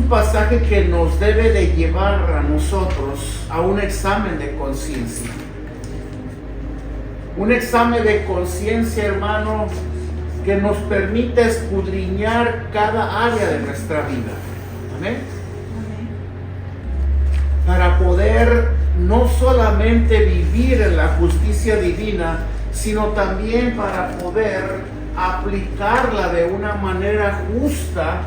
un pasaje que nos debe de llevar a nosotros a un examen de conciencia. Un examen de conciencia, hermano, que nos permite escudriñar cada área de nuestra vida. Amén. Para poder no solamente vivir en la justicia divina, sino también para poder aplicarla de una manera justa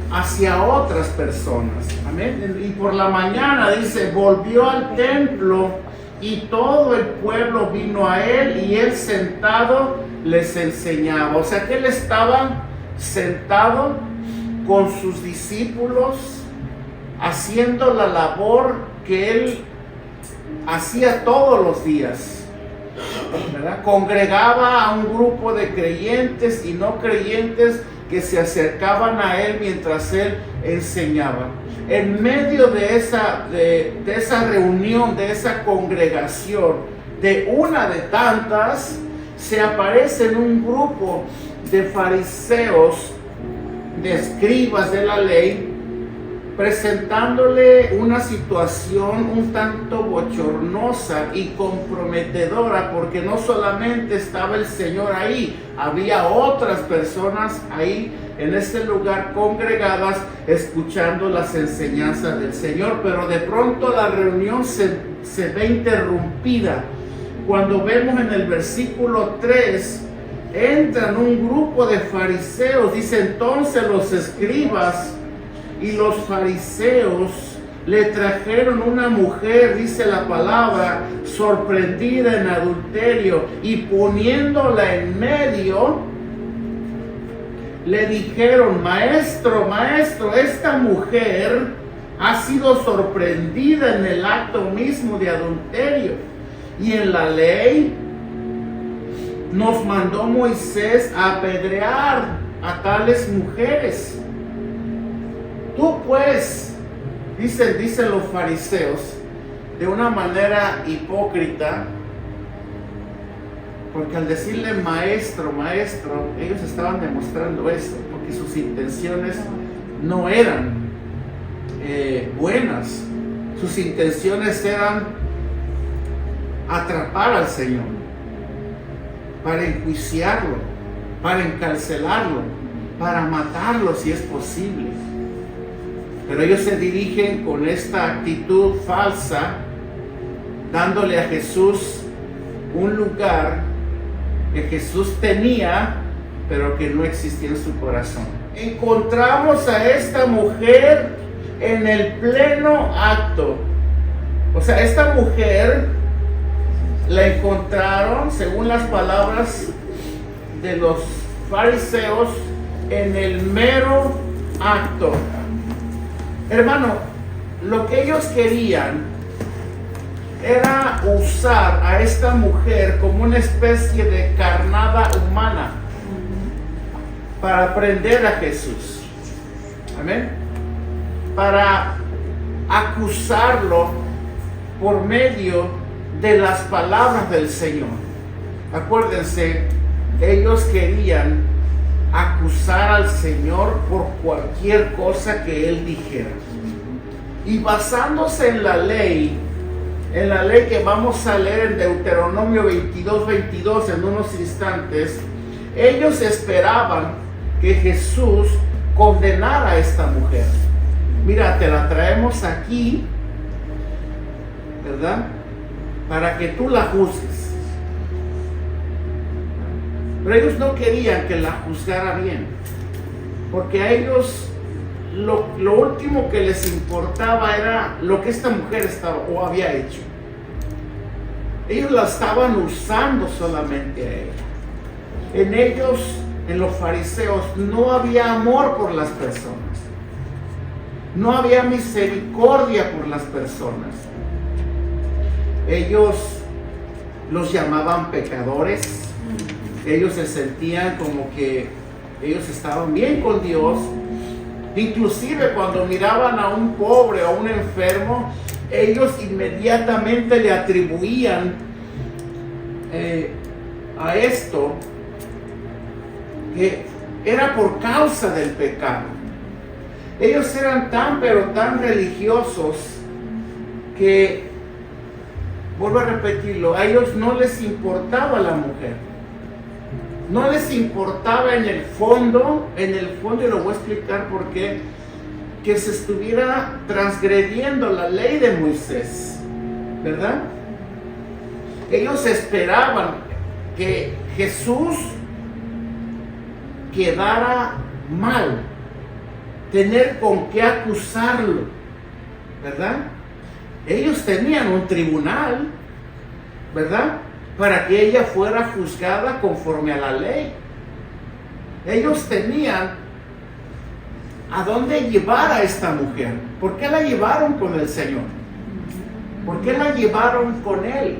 hacia otras personas. Amén. Y por la mañana dice, volvió al templo y todo el pueblo vino a él y él sentado les enseñaba. O sea que él estaba sentado con sus discípulos haciendo la labor que él hacía todos los días, ¿verdad? Congregaba a un grupo de creyentes y no creyentes que se acercaban a él mientras él enseñaba. En medio de esa reunión, de esa congregación, de una de tantas, se aparece en un grupo de fariseos, de escribas de la ley, presentándole una situación un tanto bochornosa y comprometedora, porque no solamente estaba el Señor ahí, había otras personas ahí en este lugar congregadas escuchando las enseñanzas del Señor, pero de pronto la reunión se ve interrumpida. Cuando vemos en el versículo 3, entran un grupo de fariseos, dice entonces los escribas y los fariseos le trajeron una mujer, dice la palabra, sorprendida en adulterio, y poniéndola en medio, le dijeron, maestro, esta mujer ha sido sorprendida en el acto mismo de adulterio. Y en la ley nos mandó Moisés a apedrear a tales mujeres. Tú pues, dicen los fariseos, de una manera hipócrita, porque al decirle maestro, ellos estaban demostrando eso, porque sus intenciones no eran buenas. Sus intenciones eran atrapar al Señor, para enjuiciarlo, para encarcelarlo, para matarlo si es posible. Pero ellos se dirigen con esta actitud falsa, dándole a Jesús un lugar que Jesús tenía, pero que no existía en su corazón. Encontramos a esta mujer en el pleno acto. O sea, esta mujer la encontraron, según las palabras de los fariseos, en el mero acto. Hermano, lo que ellos querían era usar a esta mujer como una especie de carnada humana para prender a Jesús. Amén. Para acusarlo por medio de las palabras del Señor. Acuérdense, ellos querían acusar al Señor por cualquier cosa que Él dijera. Y basándose en la ley que vamos a leer en Deuteronomio 22 en unos instantes, ellos esperaban que Jesús condenara a esta mujer. Mira, te la traemos aquí, ¿verdad? Para que tú la juzgues. Pero ellos no querían que la juzgara bien, porque a ellos lo último que les importaba era lo que esta mujer estaba o había hecho. Ellos la estaban usando solamente a ella. En ellos, en los fariseos, no había amor por las personas. No había misericordia por las personas. Ellos los llamaban pecadores. Ellos se sentían como que ellos estaban bien con Dios. Inclusive cuando miraban a un pobre o a un enfermo, ellos inmediatamente le atribuían a esto que era por causa del pecado. Ellos eran tan, pero tan religiosos que, vuelvo a repetirlo, a ellos no les importaba la mujer. No les importaba en el fondo, y lo voy a explicar por qué, que se estuviera transgrediendo la ley de Moisés, ¿verdad? Ellos esperaban que Jesús quedara mal, tener con qué acusarlo, ¿verdad? Ellos tenían un tribunal, ¿verdad?, para que ella fuera juzgada conforme a la ley. Ellos tenían a dónde llevar a esta mujer. ¿Por qué la llevaron con el Señor? ¿Por qué la llevaron con Él?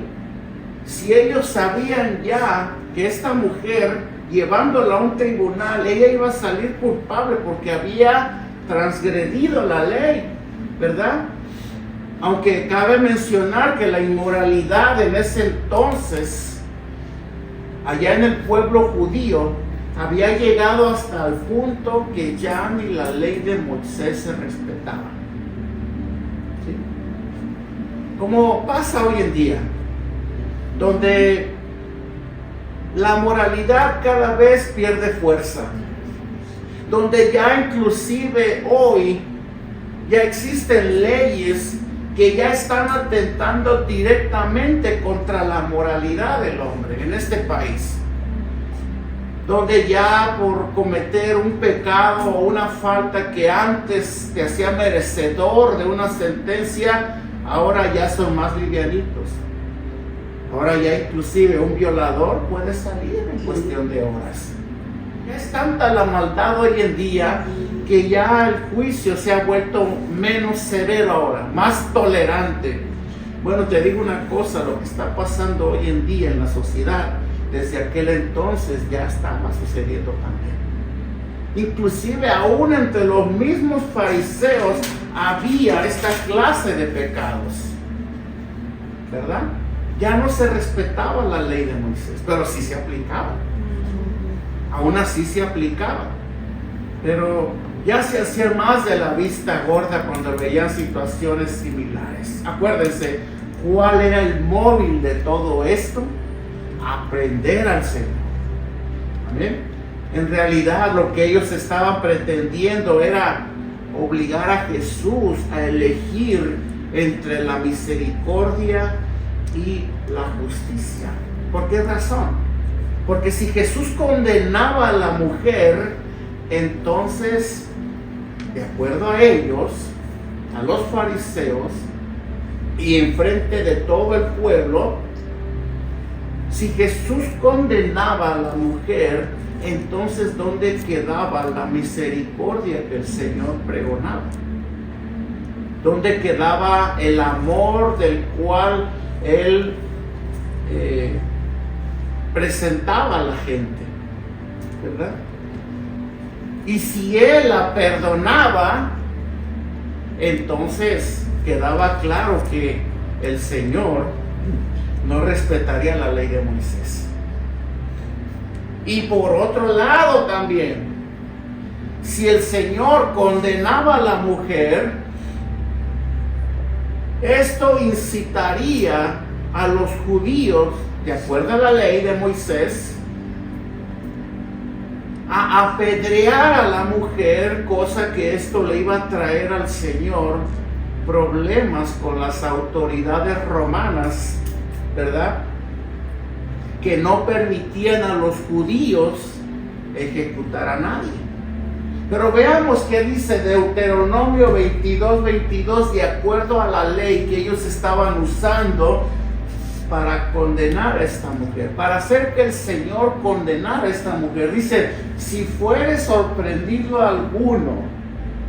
Si ellos sabían ya que esta mujer, llevándola a un tribunal, ella iba a salir culpable porque había transgredido la ley, ¿verdad? Aunque cabe mencionar que la inmoralidad en ese entonces, allá en el pueblo judío, había llegado hasta el punto que ya ni la ley de Moisés se respetaba. ¿Sí? Como pasa hoy en día, donde la moralidad cada vez pierde fuerza, donde ya inclusive hoy ya existen leyes que ya están atentando directamente contra la moralidad del hombre en este país, donde ya por cometer un pecado o una falta que antes te hacía merecedor de una sentencia, ahora ya son más livianitos. Ahora ya inclusive un violador puede salir en cuestión de horas. Es tanta la maldad hoy en día que ya el juicio se ha vuelto menos severo ahora, más tolerante. Bueno, te digo una cosa, lo que está pasando hoy en día en la sociedad, desde aquel entonces ya estaba sucediendo también. Inclusive aún entre los mismos fariseos había esta clase de pecados, ¿verdad? Ya no se respetaba la ley de Moisés, pero sí se aplicaba. Aún así se aplicaba. Pero ya se hacía más de la vista gorda cuando veían situaciones similares. Acuérdense, ¿cuál era el móvil de todo esto? Aprender al Señor. ¿Amén? En realidad lo que ellos estaban pretendiendo era obligar a Jesús a elegir entre la misericordia y la justicia. ¿Por qué razón? Porque si Jesús condenaba a la mujer, entonces, de acuerdo a ellos, a los fariseos, y enfrente de todo el pueblo, si Jesús condenaba a la mujer, entonces ¿dónde quedaba la misericordia que el Señor pregonaba? ¿Dónde quedaba el amor del cual Él presentaba a la gente? ¿Verdad? Y si Él la perdonaba, entonces quedaba claro que el Señor no respetaría la ley de Moisés. Y por otro lado también, si el Señor condenaba a la mujer, esto incitaría a los judíos, de acuerdo a la ley de Moisés, a apedrear a la mujer, cosa que esto le iba a traer al Señor problemas con las autoridades romanas, ¿verdad? Que no permitían a los judíos ejecutar a nadie. Pero veamos qué dice Deuteronomio 22:22, de acuerdo a la ley que ellos estaban usando para condenar a esta mujer, para hacer que el Señor condenara a esta mujer. Dice: si fuere sorprendido alguno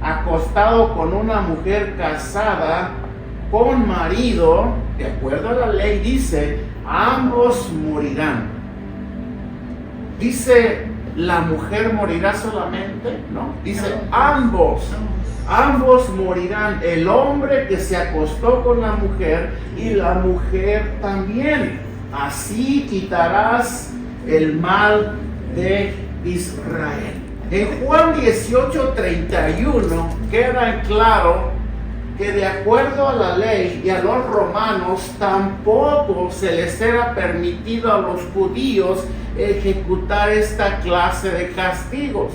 acostado con una mujer casada con marido, de acuerdo a la ley, dice, ambos morirán. Dice, la mujer morirá solamente, ¿no? Dice, ambos morirán, el hombre que se acostó con la mujer y la mujer también. Así quitarás el mal de Israel. En Juan 18:31 queda en claro que de acuerdo a la ley y a los romanos tampoco se les era permitido a los judíos ejecutar esta clase de castigos.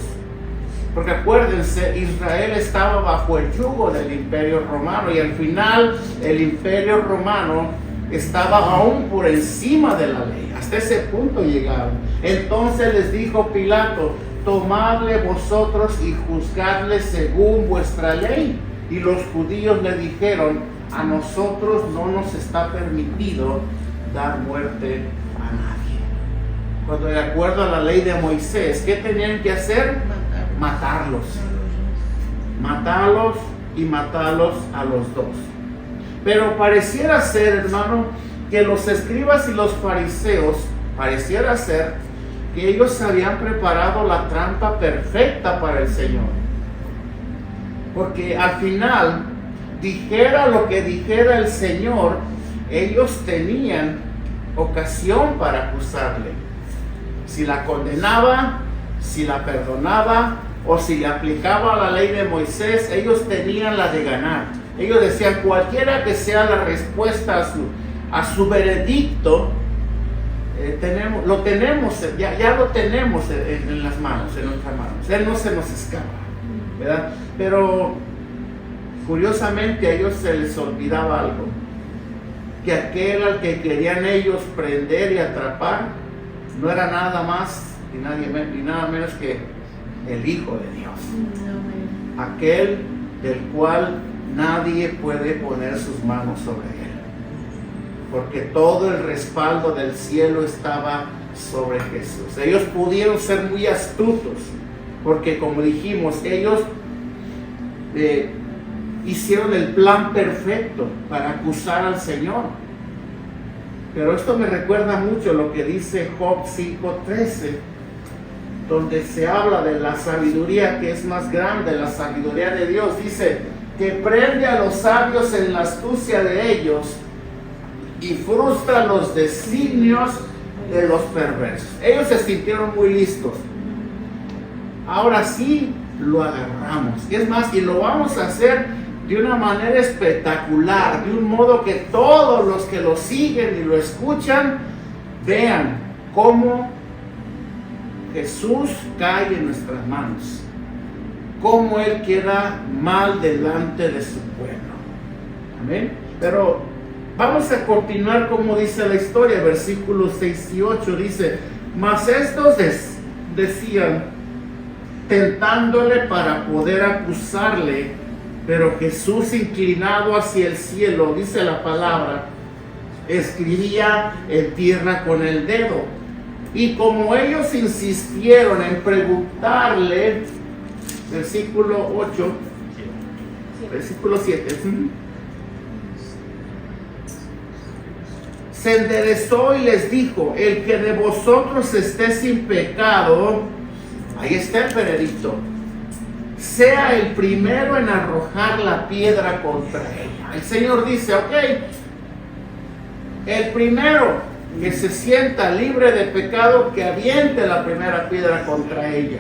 Porque acuérdense, Israel estaba bajo el yugo del Imperio Romano y al final el Imperio Romano estaba aún por encima de la ley. Hasta ese punto llegaron. Entonces les dijo Pilato: tomadle vosotros y juzgadle según vuestra ley. Y los judíos le dijeron: a nosotros no nos está permitido dar muerte a nadie. Cuando de acuerdo a la ley de Moisés, ¿qué tenían que hacer? Matarlos. Matarlos y matarlos a los dos. Pero pareciera ser, hermano, que los escribas y los fariseos, pareciera ser que ellos habían preparado la trampa perfecta para el Señor. Porque al final, dijera lo que dijera el Señor, ellos tenían ocasión para acusarle. Si la condenaba, si la perdonaba o si le aplicaba la ley de Moisés, ellos tenían la de ganar. Ellos decían: cualquiera que sea la respuesta a su veredicto, lo tenemos, ya lo tenemos en las manos, en nuestras manos. Él no se nos escapa, ¿verdad? Pero curiosamente a ellos se les olvidaba algo: que aquel al que querían ellos prender y atrapar no era nada más y nada menos que el Hijo de Dios, aquel del cual nadie puede poner sus manos sobre él, porque todo el respaldo del cielo estaba sobre Jesús. Ellos pudieron ser muy astutos, porque como dijimos, ellos hicieron el plan perfecto para acusar al Señor. Pero esto me recuerda mucho lo que dice Job 5:13, donde se habla de la sabiduría que es más grande, la sabiduría de Dios. Dice que prende a los sabios en la astucia de ellos y frustra los designios de los perversos. Ellos se sintieron muy listos. Ahora sí lo agarramos. Y es más, y lo vamos a hacer de una manera espectacular, de un modo que todos los que lo siguen y lo escuchan vean cómo Jesús cae en nuestras manos, cómo Él queda mal delante de su pueblo. Amén. Pero vamos a continuar como dice la historia, versículos 6 y 8 dice: mas estos decían, tentándole para poder acusarle. Pero Jesús, inclinado hacia el cielo, dice la palabra, escribía en tierra con el dedo. Y como ellos insistieron en preguntarle, versículo 8, versículo 7, se enderezó y les dijo: el que de vosotros esté sin pecado, ahí está el veredicto, sea el primero en arrojar la piedra contra ella. El Señor dice: ok, el primero que se sienta libre de pecado, que aviente la primera piedra contra ella.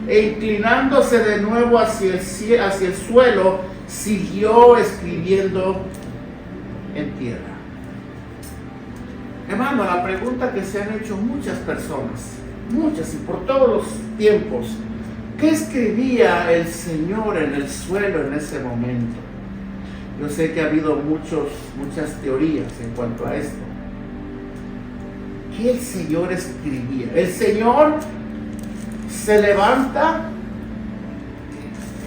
E inclinándose de nuevo hacia el suelo, siguió escribiendo en tierra. Hermano, la pregunta que se han hecho muchas personas, muchas y por todos los tiempos: ¿qué escribía el Señor en el suelo en ese momento? Yo sé que ha habido muchas teorías en cuanto a esto. ¿Qué el Señor escribía? El Señor se levanta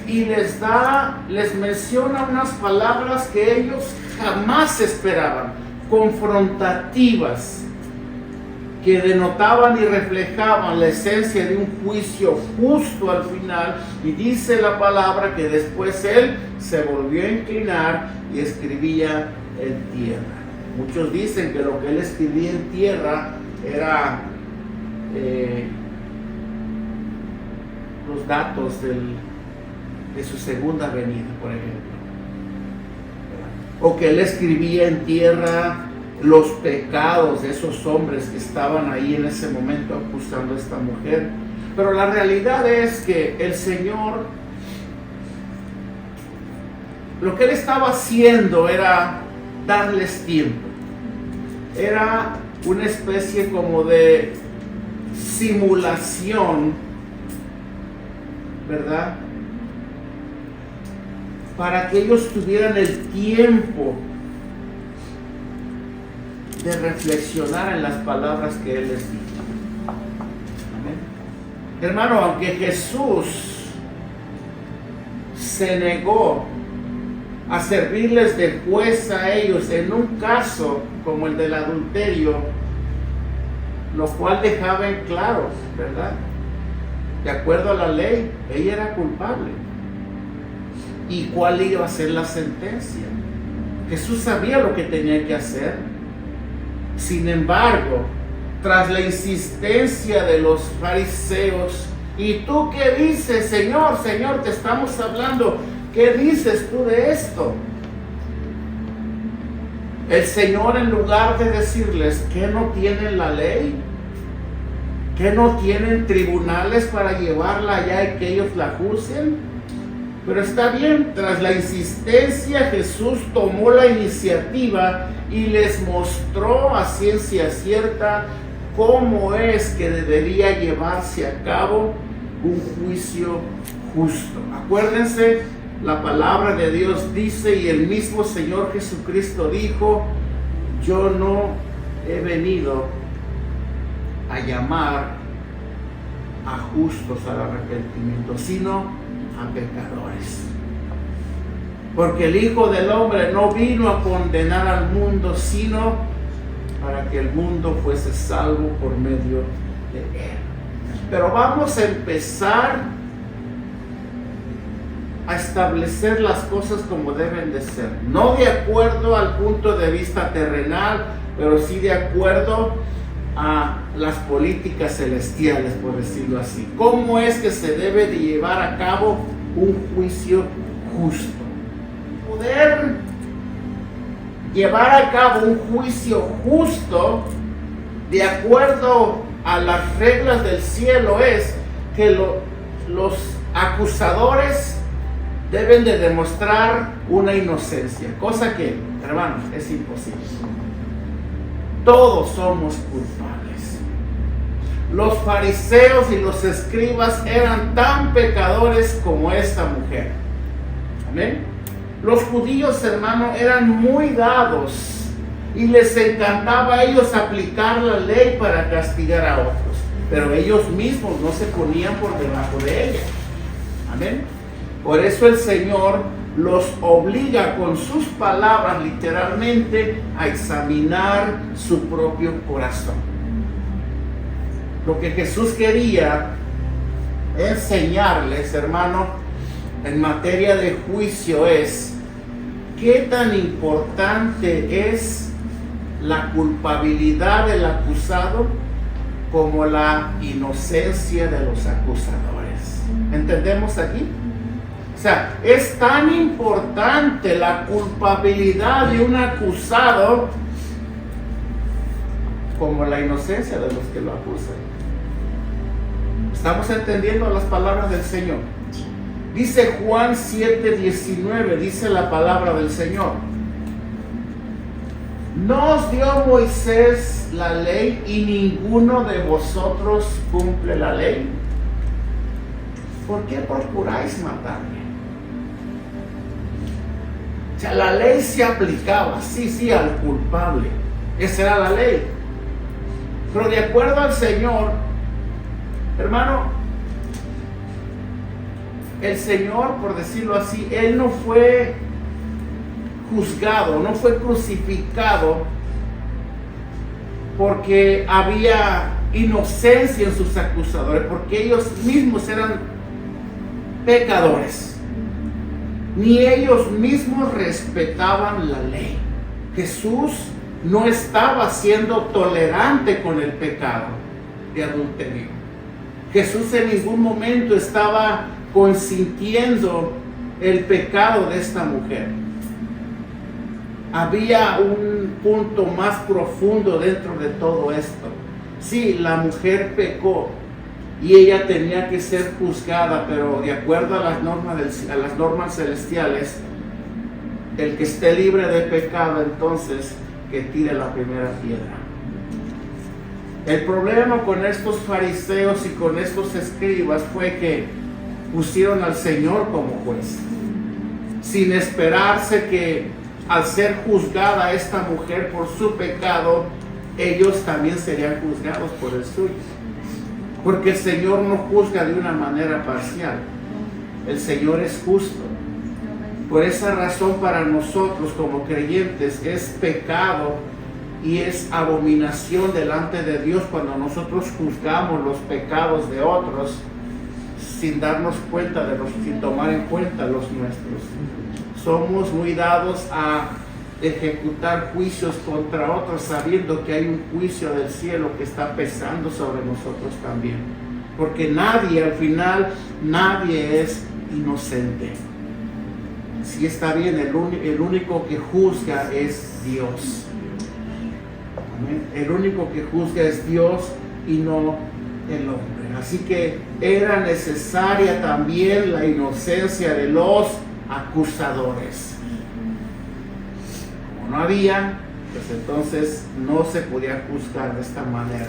y les menciona unas palabras que ellos jamás esperaban, confrontativas, que denotaban y reflejaban la esencia de un juicio justo al final. Y dice la palabra que después Él se volvió a inclinar y escribía en tierra. Muchos dicen que lo que Él escribía en tierra era los datos de su segunda venida, por ejemplo. O que Él escribía en tierra los pecados de esos hombres que estaban ahí en ese momento acusando a esta mujer. Pero la realidad es que el Señor, lo que Él estaba haciendo era darles tiempo. Era una especie como de simulación, ¿verdad? Para que ellos tuvieran el tiempo de reflexionar en las palabras que Él les dijo. Amén. Hermano, aunque Jesús se negó a servirles de juez a ellos en un caso como el del adulterio, lo cual dejaba en claro, ¿verdad? De acuerdo a la ley, ella era culpable. ¿Y cuál iba a ser la sentencia? Jesús sabía lo que tenía que hacer. Sin embargo, tras la insistencia de los fariseos, ¿y tú qué dices, Señor? Señor, te estamos hablando. ¿Qué dices tú de esto? El Señor, en lugar de decirles que no tienen la ley, que no tienen tribunales para llevarla allá y que ellos la juzguen, pero está bien, tras la insistencia Jesús tomó la iniciativa y les mostró a ciencia cierta cómo es que debería llevarse a cabo un juicio justo. Acuérdense, la palabra de Dios dice, y el mismo Señor Jesucristo dijo: yo no he venido a llamar a justos al arrepentimiento, sino a pecadores. Porque el Hijo del Hombre no vino a condenar al mundo, sino para que el mundo fuese salvo por medio de Él. Pero vamos a empezar a establecer las cosas como deben de ser, no de acuerdo al punto de vista terrenal, pero sí de acuerdo a las políticas celestiales, por decirlo así. ¿Cómo es que se debe de llevar a cabo un juicio justo? Poder llevar a cabo un juicio justo de acuerdo a las reglas del cielo es que los acusadores deben de demostrar una inocencia, cosa que, hermanos, es imposible. Todos somos culpables. Los fariseos y los escribas eran tan pecadores como esta mujer. Amén. Los judíos, hermano, eran muy dados y les encantaba a ellos aplicar la ley para castigar a otros, pero ellos mismos no se ponían por debajo de ella. Amén. Por eso el Señor los obliga con sus palabras literalmente a examinar su propio corazón. Lo que Jesús quería enseñarles, hermano, en materia de juicio es qué tan importante es la culpabilidad del acusado como la inocencia de los acusadores. ¿Entendemos aquí? O sea, es tan importante la culpabilidad de un acusado como la inocencia de los que lo acusan. ¿Estamos entendiendo las palabras del Señor? Dice Juan 7:19, dice la palabra del Señor: ¿no os dio Moisés la ley y ninguno de vosotros cumple la ley? ¿Por qué procuráis matarme? O sea, la ley se aplicaba, sí, al culpable. Esa era la ley. Pero de acuerdo al Señor, hermano, el Señor, por decirlo así, Él no fue juzgado, no fue crucificado porque había inocencia en sus acusadores, porque ellos mismos eran pecadores. Ni ellos mismos respetaban la ley. Jesús no estaba siendo tolerante con el pecado de adulterio. Jesús en ningún momento estaba consintiendo el pecado de esta mujer. Había un punto más profundo dentro de todo esto. Sí, la mujer pecó, y ella tenía que ser juzgada, pero de acuerdo a las normas celestiales, el que esté libre de pecado, entonces que tire la primera piedra. El problema con estos fariseos y con estos escribas fue que pusieron al Señor como juez, sin esperarse que al ser juzgada esta mujer por su pecado, ellos también serían juzgados por el suyo. Porque el Señor no juzga de una manera parcial. El Señor es justo. Por esa razón, para nosotros como creyentes es pecado y es abominación delante de Dios cuando nosotros juzgamos los pecados de otros sin darnos cuenta sin tomar en cuenta los nuestros. Somos muy dados a ejecutar juicios contra otros sabiendo que hay un juicio del cielo que está pesando sobre nosotros también. Porque nadie, al final, nadie es inocente. Si está bien, el único que juzga es Dios. Amén. El único que juzga es Dios y no el hombre. Así que era necesaria también la inocencia de los acusadores. Como no había, pues entonces no se podía juzgar de esta manera,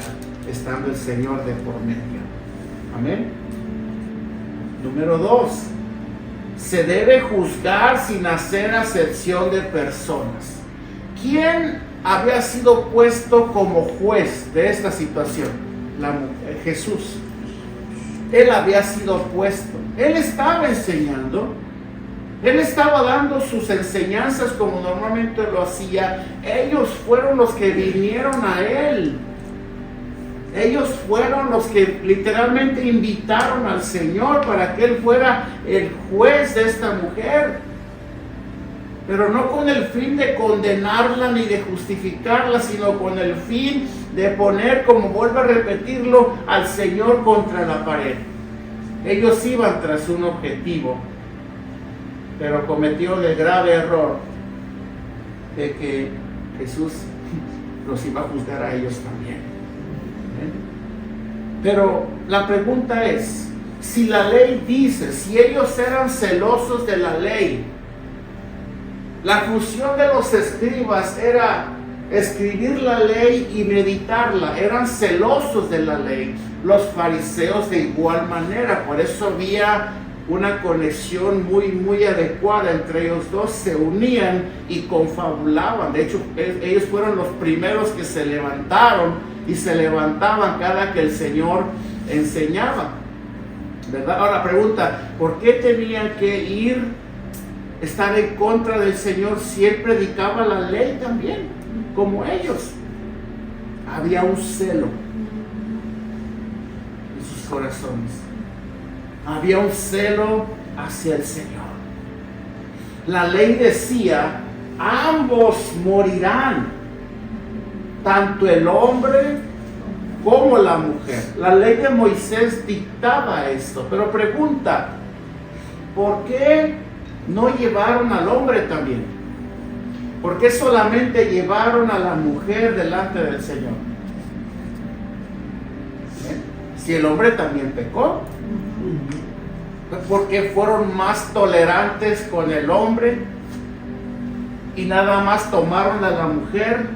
estando el Señor de por medio. Amén. Número 2. Se debe juzgar sin hacer acepción de personas. ¿Quién había sido puesto como juez de esta situación? Jesús. Él había sido puesto. Él estaba enseñando. Él estaba dando sus enseñanzas como normalmente lo hacía. Ellos fueron los que vinieron a Él. Ellos fueron los que literalmente invitaron al Señor para que Él fuera el juez de esta mujer. Pero no con el fin de condenarla ni de justificarla, sino con el fin de poner, como vuelvo a repetirlo, al Señor contra la pared. Ellos iban tras un objetivo, pero cometió el grave error de que Jesús los iba a juzgar a ellos también. Pero la pregunta es, si la ley dice, si ellos eran celosos de la ley, la función de los escribas era escribir la ley y meditarla, eran celosos de la ley. Los fariseos de igual manera, por eso había una conexión muy adecuada entre ellos dos, se unían y confabulaban. De hecho, ellos fueron los primeros que se levantaron y se levantaban cada que el Señor enseñaba, ¿verdad? Ahora pregunta, ¿por qué tenían que estar en contra del Señor si Él predicaba la ley también, como ellos? Había un celo en sus corazones. Había un celo hacia el Señor. La ley decía, ambos morirán, tanto el hombre como la mujer. La ley de Moisés dictaba esto, pero pregunta, ¿por qué no llevaron al hombre también? ¿Por qué solamente llevaron a la mujer delante del Señor? Si el hombre también pecó, ¿por qué fueron más tolerantes con el hombre y nada más tomaron a la mujer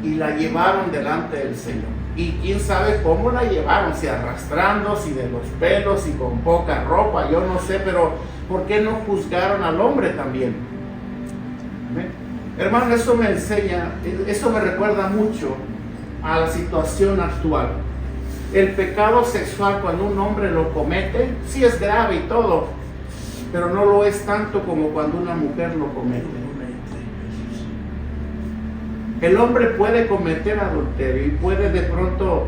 y la llevaron delante del Señor? Y quién sabe cómo la llevaron, si arrastrando, si de los pelos, si con poca ropa, yo no sé, pero ¿por qué no juzgaron al hombre también? ¿Ven? Hermano, eso me enseña, eso me recuerda mucho a la situación actual. El pecado sexual, cuando un hombre lo comete, sí es grave y todo, pero no lo es tanto como cuando una mujer lo comete. El hombre puede cometer adulterio y puede de pronto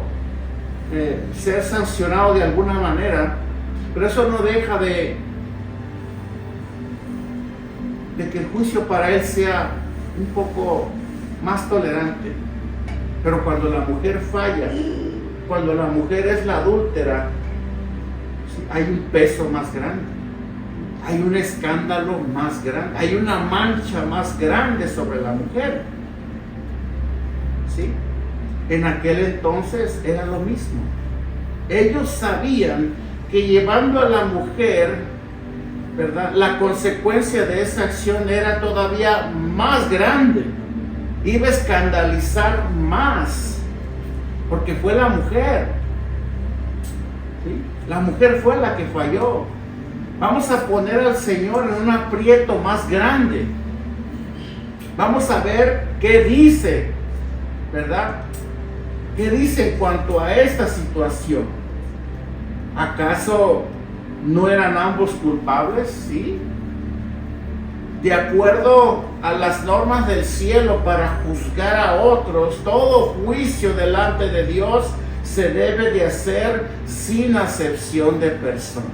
ser sancionado de alguna manera, pero eso no deja de que el juicio para él sea un poco más tolerante. Pero cuando la mujer falla, cuando la mujer es la adúltera, hay un peso más grande, hay un escándalo más grande, hay una mancha más grande sobre la mujer. ¿Sí? En aquel entonces era lo mismo. Ellos sabían que llevando a la mujer, ¿verdad?, la consecuencia de esa acción era todavía más grande. Iba a escandalizar más, porque fue la mujer. ¿Sí? La mujer fue la que falló. Vamos a poner al Señor en un aprieto más grande. Vamos a ver qué dice, ¿verdad? ¿Qué dice en cuanto a esta situación? ¿Acaso no eran ambos culpables? Sí. De acuerdo a las normas del cielo para juzgar a otros, todo juicio delante de Dios se debe de hacer sin acepción de personas.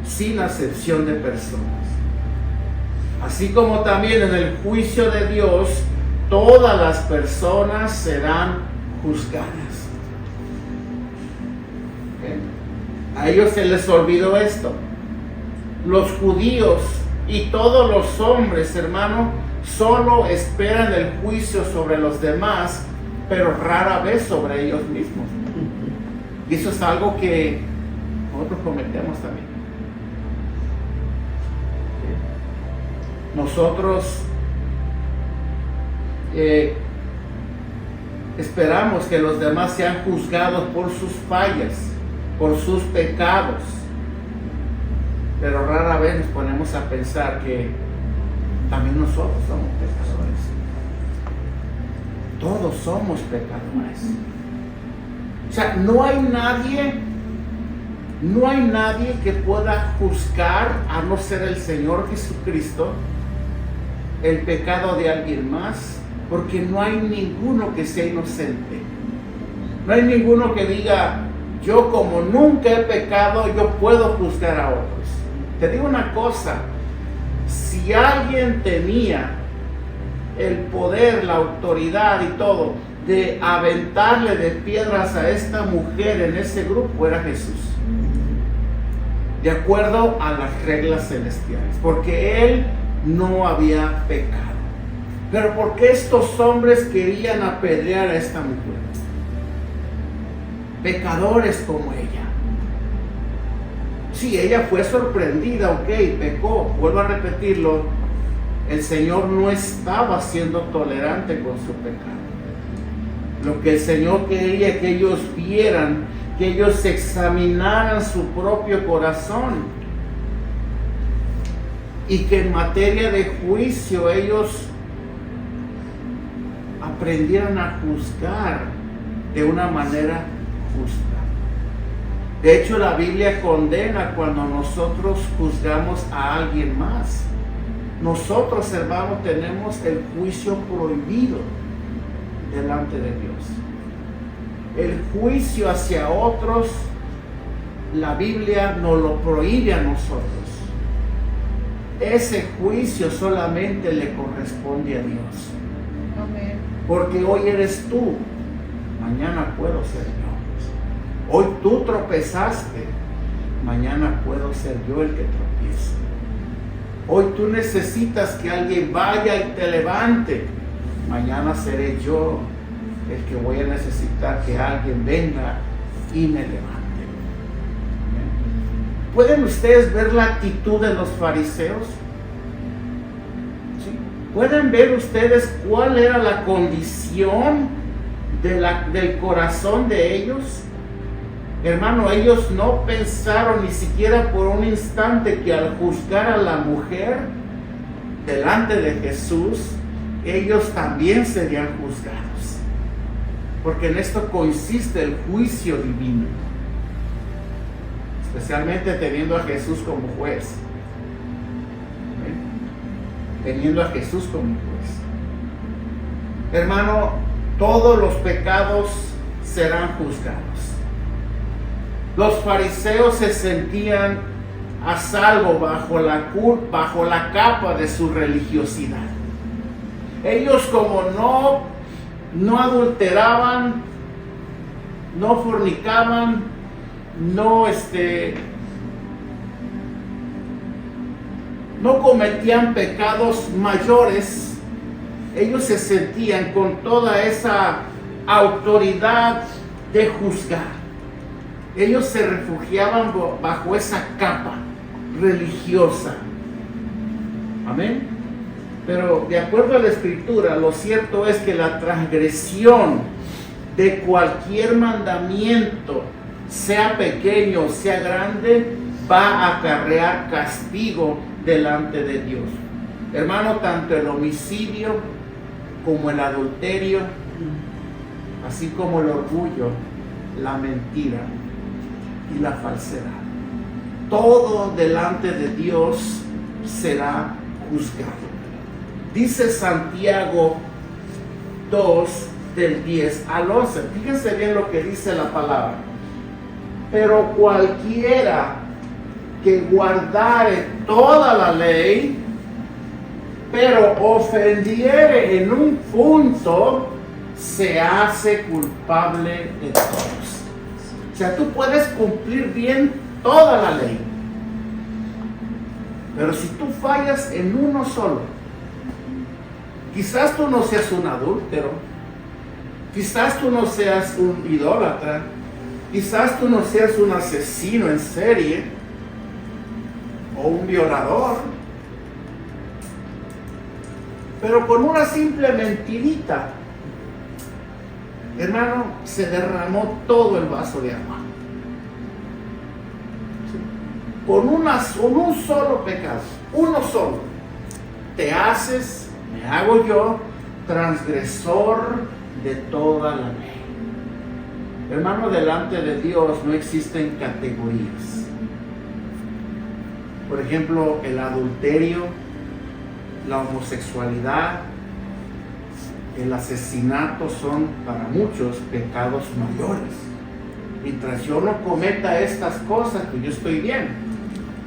Sin acepción de personas. Así como también en el juicio de Dios, todas las personas serán juzgadas. A ellos se les olvidó esto. Los judíos y todos los hombres, hermano, solo esperan el juicio sobre los demás, pero rara vez sobre ellos mismos. Y eso es algo que nosotros cometemos también. Nosotros esperamos que los demás sean juzgados por sus fallas, por sus pecados, pero rara vez nos ponemos a pensar que también nosotros somos pecadores. Todos somos pecadores. O sea, no hay nadie que pueda juzgar, a no ser el Señor Jesucristo, el pecado de alguien más, porque no hay ninguno que sea inocente. No hay ninguno que diga, yo como nunca he pecado, yo puedo juzgar a otros. Te digo una cosa, si alguien tenía el poder, la autoridad y todo, de aventarle de piedras a esta mujer en ese grupo, era Jesús. De acuerdo a las reglas celestiales, porque Él no había pecado. Pero ¿por qué estos hombres querían apedrear a esta mujer? Pecadores como ella. Sí, ella fue sorprendida, ok, pecó. Vuelvo a repetirlo, el Señor no estaba siendo tolerante con su pecado. Lo que el Señor quería que ellos vieran, que ellos examinaran su propio corazón, y que en materia de juicio ellos aprendieran a juzgar de una manera justa. De hecho, la Biblia condena cuando nosotros juzgamos a alguien más. Nosotros, hermanos, tenemos el juicio prohibido delante de Dios. El juicio hacia otros, la Biblia nos lo prohíbe a nosotros. Ese juicio solamente le corresponde a Dios. Amén. Porque hoy eres tú, mañana puedo ser yo. Hoy tú tropezaste, mañana puedo ser yo el que tropiece. Hoy tú necesitas que alguien vaya y te levante, mañana seré yo el que voy a necesitar que alguien venga y me levante. ¿Pueden ustedes ver la actitud de los fariseos? ¿Sí? ¿Pueden ver ustedes cuál era la condición del corazón de ellos? Hermano, ellos no pensaron ni siquiera por un instante que al juzgar a la mujer delante de Jesús, ellos también serían juzgados. Porque en esto consiste el juicio divino. Especialmente teniendo a Jesús como juez. Teniendo a Jesús como juez. Hermano, todos los pecados serán juzgados. Los fariseos se sentían a salvo bajo la capa de su religiosidad. Ellos, como no adulteraban, no fornicaban, no cometían pecados mayores, ellos se sentían con toda esa autoridad de juzgar. Ellos se refugiaban bajo esa capa religiosa. Amén. Pero de acuerdo a la Escritura, lo cierto es que la transgresión de cualquier mandamiento, sea pequeño, sea grande, va a acarrear castigo delante de Dios. Hermano, tanto el homicidio como el adulterio, así como el orgullo, la mentira y la falsedad, todo delante de Dios será juzgado. Dice Santiago 2, del 10 al 11. Fíjense bien lo que dice la palabra. Pero cualquiera que guardare toda la ley, pero ofendiere en un punto, se hace culpable de todos. O sea, tú puedes cumplir bien toda la ley, pero si tú fallas en uno solo, quizás tú no seas un adúltero, quizás tú no seas un idólatra, quizás tú no seas un asesino en serie o un violador, pero con una simple mentirita, hermano, se derramó todo el vaso de agua. Con un solo pecado, uno solo, te haces, me hago yo, transgresor de toda la ley. Hermano, delante de Dios no existen categorías. Por ejemplo, el adulterio, la homosexualidad, el asesinato son para muchos pecados mayores. Mientras yo no cometa estas cosas, pues yo estoy bien.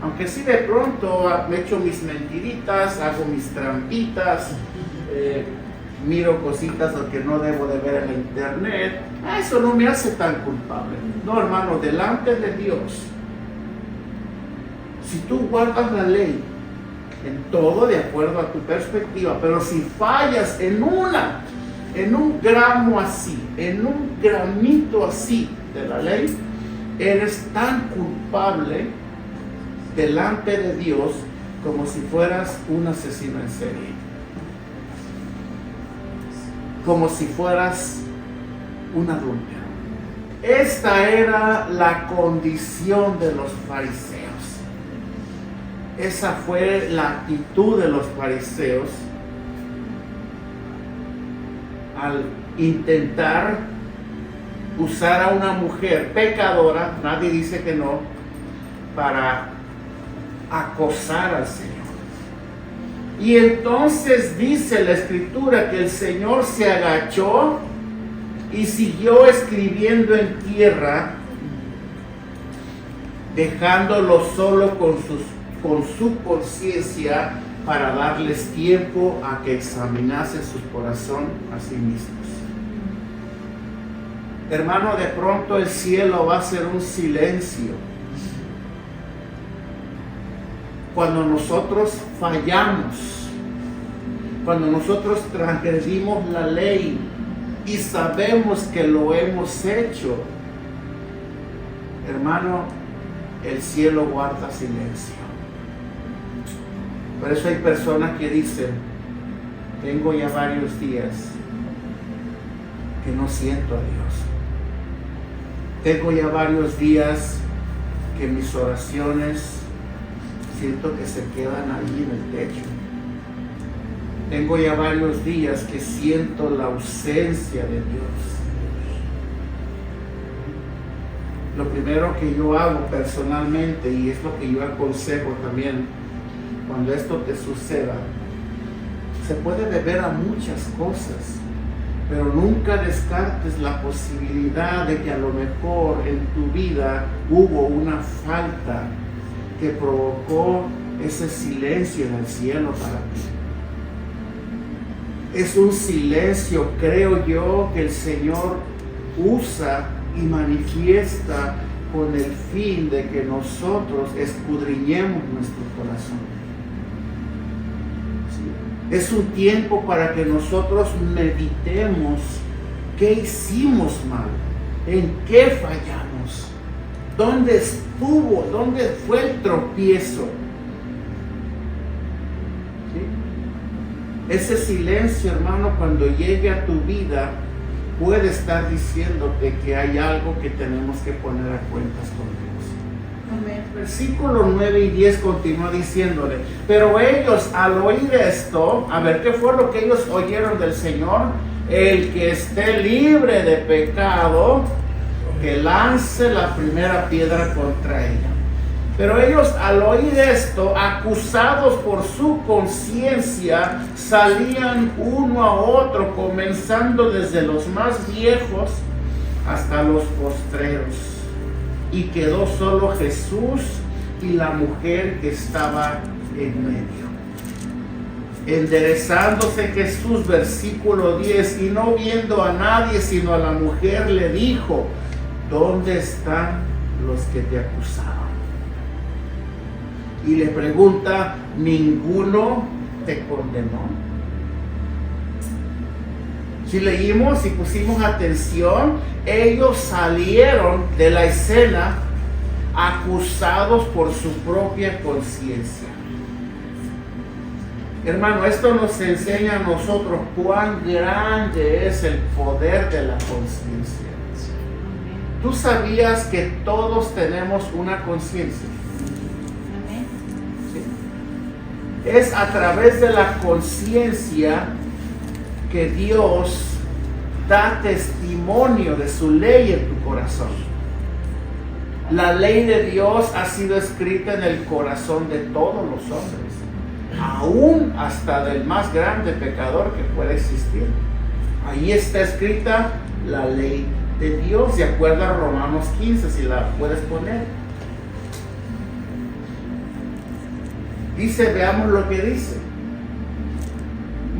Aunque sí de pronto me echo mis mentiritas, hago mis trampitas, miro cositas que no debo de ver en la internet, eso no me hace tan culpable. No, hermano, delante de Dios, si tú guardas la ley en todo de acuerdo a tu perspectiva, pero si fallas en un gramo así, en un gramito así de la ley, eres tan culpable delante de Dios como si fueras un asesino en serie, como si fueras un adúltero. Esta era la condición de los fariseos. Esa fue la actitud de los fariseos al intentar usar a una mujer pecadora, nadie dice que no, para acosar al Señor. Y entonces dice la Escritura que el Señor se agachó y siguió escribiendo en tierra, dejándolo solo con su conciencia para darles tiempo a que examinase su corazón a sí mismos. Hermano, de pronto el cielo va a ser un silencio cuando nosotros fallamos, cuando nosotros transgredimos la ley y sabemos que lo hemos hecho. Hermano, el cielo guarda silencio. Por eso hay personas que dicen: tengo ya varios días que no siento a Dios. Tengo ya varios días que mis oraciones siento que se quedan ahí en el techo. Tengo ya varios días que siento la ausencia de Dios. Lo primero que yo hago personalmente, y es lo que yo aconsejo también cuando esto te suceda, se puede deber a muchas cosas, pero nunca descartes la posibilidad de que a lo mejor en tu vida hubo una falta que provocó ese silencio en el cielo para ti. Es un silencio, creo yo, que el Señor usa y manifiesta con el fin de que nosotros escudriñemos nuestro corazón. ¿Sí? Es un tiempo para que nosotros meditemos ¿Qué hicimos mal? ¿En qué fallamos? ¿Dónde estuvo? ¿Dónde fue el tropiezo? ¿Sí? Ese silencio, hermano, cuando llegue a tu vida, puede estar diciéndote que hay algo que tenemos que poner a cuentas con Dios. Amén. Versículo 9 y 10 continúa diciéndole, pero ellos al oír esto, a ver, ¿qué fue lo que ellos oyeron del Señor? El que esté libre de pecado, que lance la primera piedra contra ella. Pero ellos al oír esto, acusados por su conciencia, salían uno a otro, comenzando desde los más viejos hasta los postreros. Y quedó solo Jesús y la mujer que estaba en medio. Enderezándose Jesús, versículo 10, y no viendo a nadie sino a la mujer, le dijo, ¿dónde están los que te acusaban? Y le pregunta, ¿ninguno te condenó? Si leímos y pusimos atención, ellos salieron de la escena acusados por su propia conciencia. Hermano, esto nos enseña a nosotros cuán grande es el poder de la conciencia. ¿Tú sabías que todos tenemos una conciencia? Es a través de la conciencia que Dios da testimonio de su ley en tu corazón. La ley de Dios ha sido escrita en el corazón de todos los hombres, aún hasta del más grande pecador que pueda existir. Ahí está escrita la ley de Dios, de acuerdo a Romanos 15, si la puedes poner. Dice, veamos lo que dice.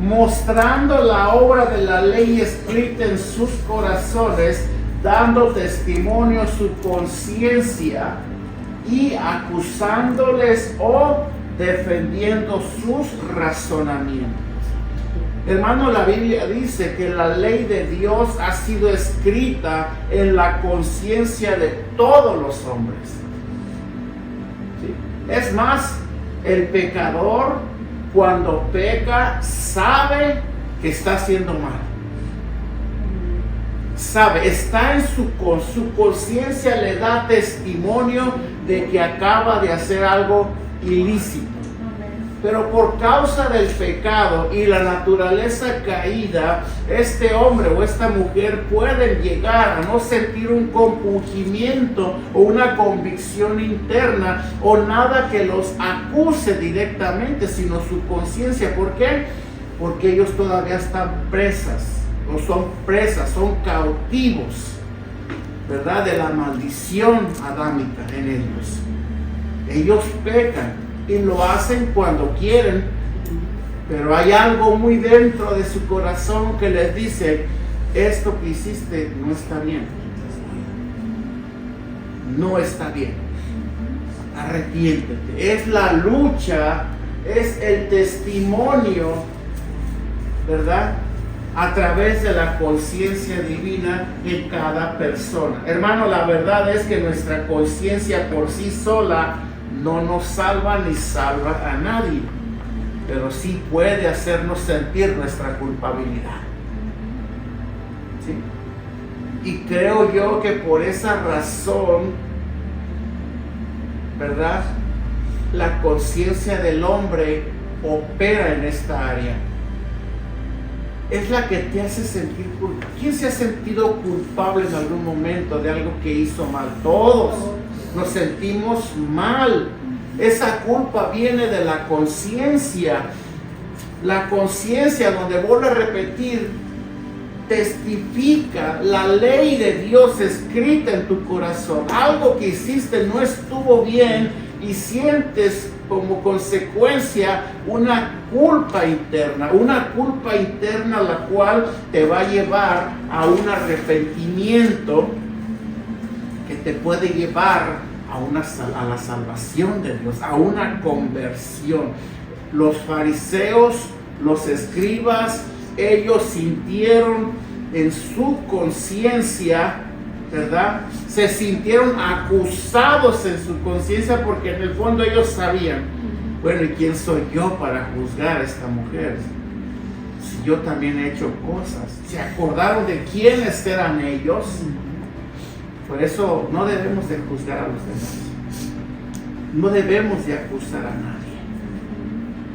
Mostrando la obra de la ley escrita en sus corazones, dando testimonio su conciencia y acusándoles o defendiendo sus razonamientos. Hermano, la Biblia dice que la ley de Dios ha sido escrita en la conciencia de todos los hombres. ¿Sí? Es más, el pecador, cuando peca, sabe que está haciendo mal. Sabe, está en su conciencia, le da testimonio de que acaba de hacer algo ilícito. Pero por causa del pecado y la naturaleza caída, este hombre o esta mujer pueden llegar a no sentir un compungimiento o una convicción interna o nada que los acuse directamente, sino su conciencia. ¿Por qué? Porque ellos todavía están presas, o son presas, son cautivos, ¿verdad?, de la maldición adámica en ellos. Ellos pecan. Y lo hacen cuando quieren, pero hay algo muy dentro de su corazón que les dice, esto que hiciste no está bien. No está bien. Arrepiéntete. Es la lucha, es el testimonio, ¿verdad?, a través de la conciencia divina en cada persona. Hermano, la verdad es que nuestra conciencia por sí sola no nos salva ni salva a nadie, pero sí puede hacernos sentir nuestra culpabilidad. ¿Sí? Y creo yo que por esa razón, ¿verdad?, la conciencia del hombre opera en esta área. Es la que te hace sentir culpable. ¿Quién se ha sentido culpable en algún momento de algo que hizo mal? Todos nos sentimos mal. Esa culpa viene de la conciencia. La conciencia, donde vuelvo a repetir, testifica la ley de Dios escrita en tu corazón. Algo que hiciste no estuvo bien y sientes como consecuencia una culpa interna la cual te va a llevar a un arrepentimiento que te puede llevar a la salvación de Dios, a una conversión. Los fariseos, los escribas, ellos sintieron en su conciencia, ¿verdad? Se sintieron acusados en su conciencia porque en el fondo ellos sabían, bueno, ¿y quién soy yo para juzgar a esta mujer? Si yo también he hecho cosas. Se acordaron de quiénes eran ellos. Por eso no debemos de juzgar a los demás. No debemos de acusar a nadie.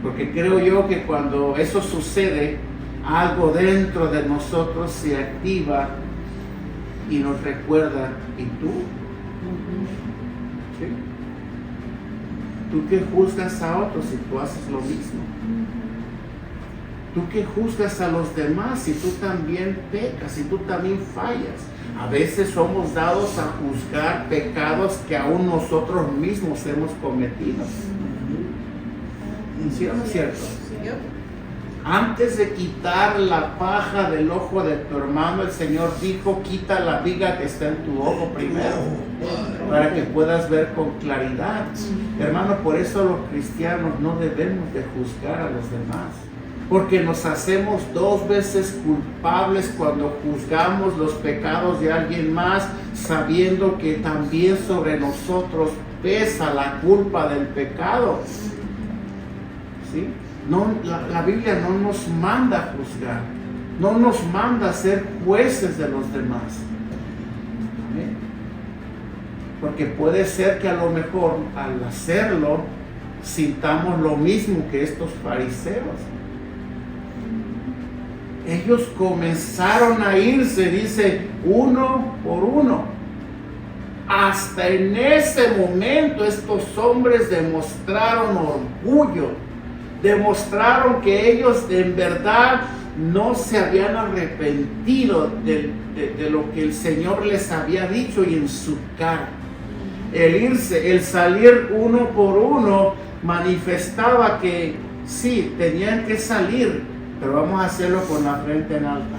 Porque creo yo que cuando eso sucede, algo dentro de nosotros se activa y nos recuerda, ¿y tú? ¿Sí? ¿Tú que juzgas a otros si tú haces lo mismo? ¿Tú que juzgas a los demás si tú también pecas, si tú también fallas? A veces somos dados a juzgar pecados que aún nosotros mismos hemos cometido. ¿Sí o no es cierto? Antes de quitar la paja del ojo de tu hermano, el Señor dijo, quita la viga que está en tu ojo primero, para que puedas ver con claridad. Hermano, por eso los cristianos no debemos de juzgar a los demás, porque nos hacemos dos veces culpables cuando juzgamos los pecados de alguien más, sabiendo que también sobre nosotros pesa la culpa del pecado. ¿Sí? No, la Biblia no nos manda a juzgar, no nos manda a ser jueces de los demás. ¿Amén? Porque puede ser que a lo mejor al hacerlo sintamos lo mismo que estos fariseos. Ellos comenzaron a irse, dice, uno por uno. Hasta en ese momento estos hombres demostraron orgullo. Demostraron que ellos en verdad no se habían arrepentido de lo que el Señor les había dicho y en su cara. El irse, el salir uno por uno manifestaba que sí, tenían que salir, pero vamos a hacerlo con la frente en alta.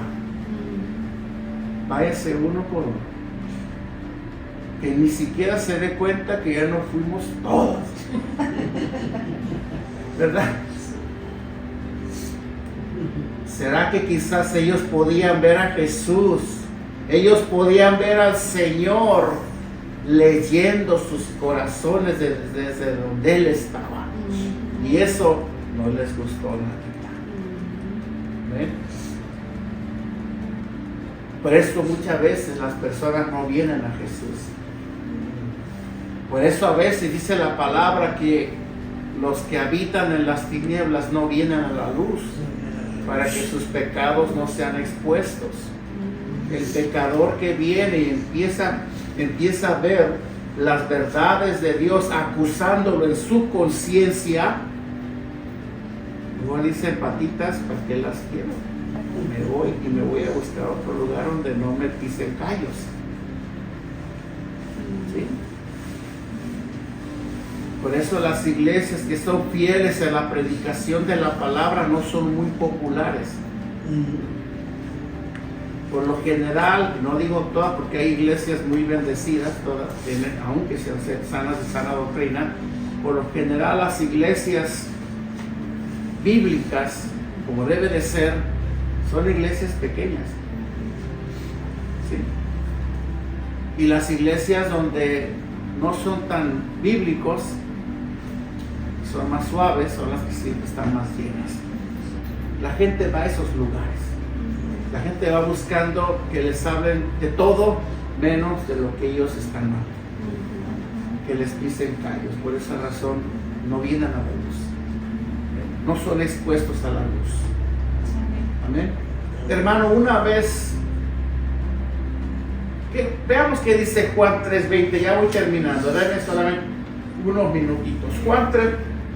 Váyase uno por uno. Que ni siquiera se dé cuenta que ya no fuimos todos. ¿Verdad? ¿Será que quizás ellos podían ver a Jesús? Ellos podían ver al Señor leyendo sus corazones desde donde Él estaba. Y eso no les gustó nada. ¿Ven? Por eso muchas veces las personas no vienen a Jesús. Por eso a veces dice la palabra que los que habitan en las tinieblas no vienen a la luz, para que sus pecados no sean expuestos. El pecador que viene y empieza a ver las verdades de Dios, acusándolo en su conciencia, luego dice, patitas, ¿para qué las quiero? Me voy y me voy a buscar otro lugar donde no me pisen callos. ¿Sí? Por eso las iglesias que son fieles a la predicación de la palabra no son muy populares. Por lo general, no digo todas porque hay iglesias muy bendecidas, todas, aunque sean sanas de sana doctrina, por lo general las iglesias bíblicas, como debe de ser, son iglesias pequeñas. ¿Sí? Y las iglesias donde no son tan bíblicos, son más suaves, son las que siempre están más llenas. La gente va a esos lugares. La gente va buscando que les hablen de todo menos de lo que ellos están mal. Que les pisen callos. Por esa razón no vienen a la luz. No son expuestos a la luz. Amén. Hermano, una vez veamos qué dice Juan 3:20. Ya voy terminando. Denme solamente unos minutitos. Juan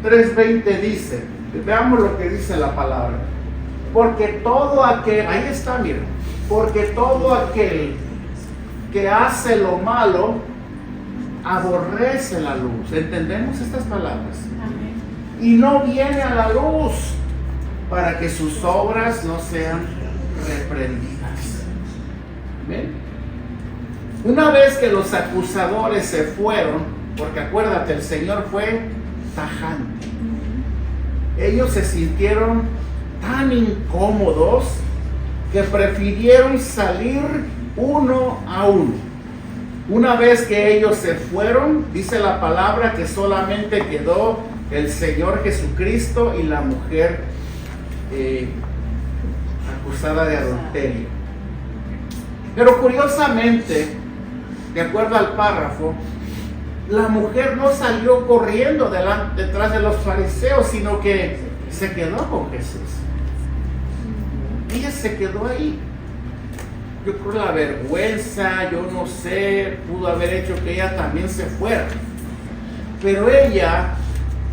3:20 dice, veamos lo que dice la palabra. Porque todo aquel, ahí está, miren, porque todo aquel que hace lo malo aborrece la luz. ¿Entendemos estas palabras? Amén. Y no viene a la luz para que sus obras no sean reprendidas. ¿Ven? Una vez que los acusadores se fueron, porque acuérdate, el Señor fue tajante. Ellos se sintieron tan incómodos que prefirieron salir uno a uno. Una vez que ellos se fueron, dice la palabra que solamente quedó el Señor Jesucristo y la mujer acusada de adulterio. Pero curiosamente, de acuerdo al párrafo, la mujer no salió corriendo detrás de los fariseos, sino que se quedó con Jesús. Ella se quedó ahí. Yo creo la vergüenza, yo no sé, pudo haber hecho que ella también se fuera. Pero ella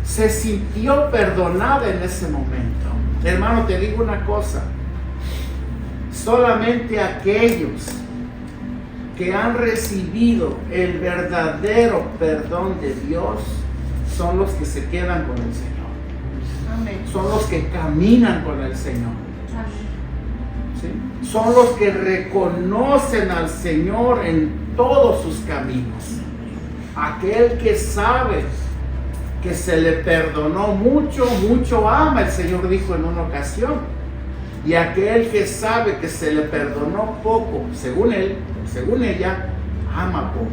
se sintió perdonada en ese momento. Hermano, te digo una cosa. Solamente aquellos que han recibido el verdadero perdón de Dios son los que se quedan con el Señor. Amén. Son los que caminan con el Señor. ¿Sí? Son los que reconocen al Señor en todos sus caminos. Aquel que sabe que se le perdonó mucho, mucho ama, el Señor dijo en una ocasión. Y aquel que sabe que se le perdonó poco, según él, según ella, ama poco.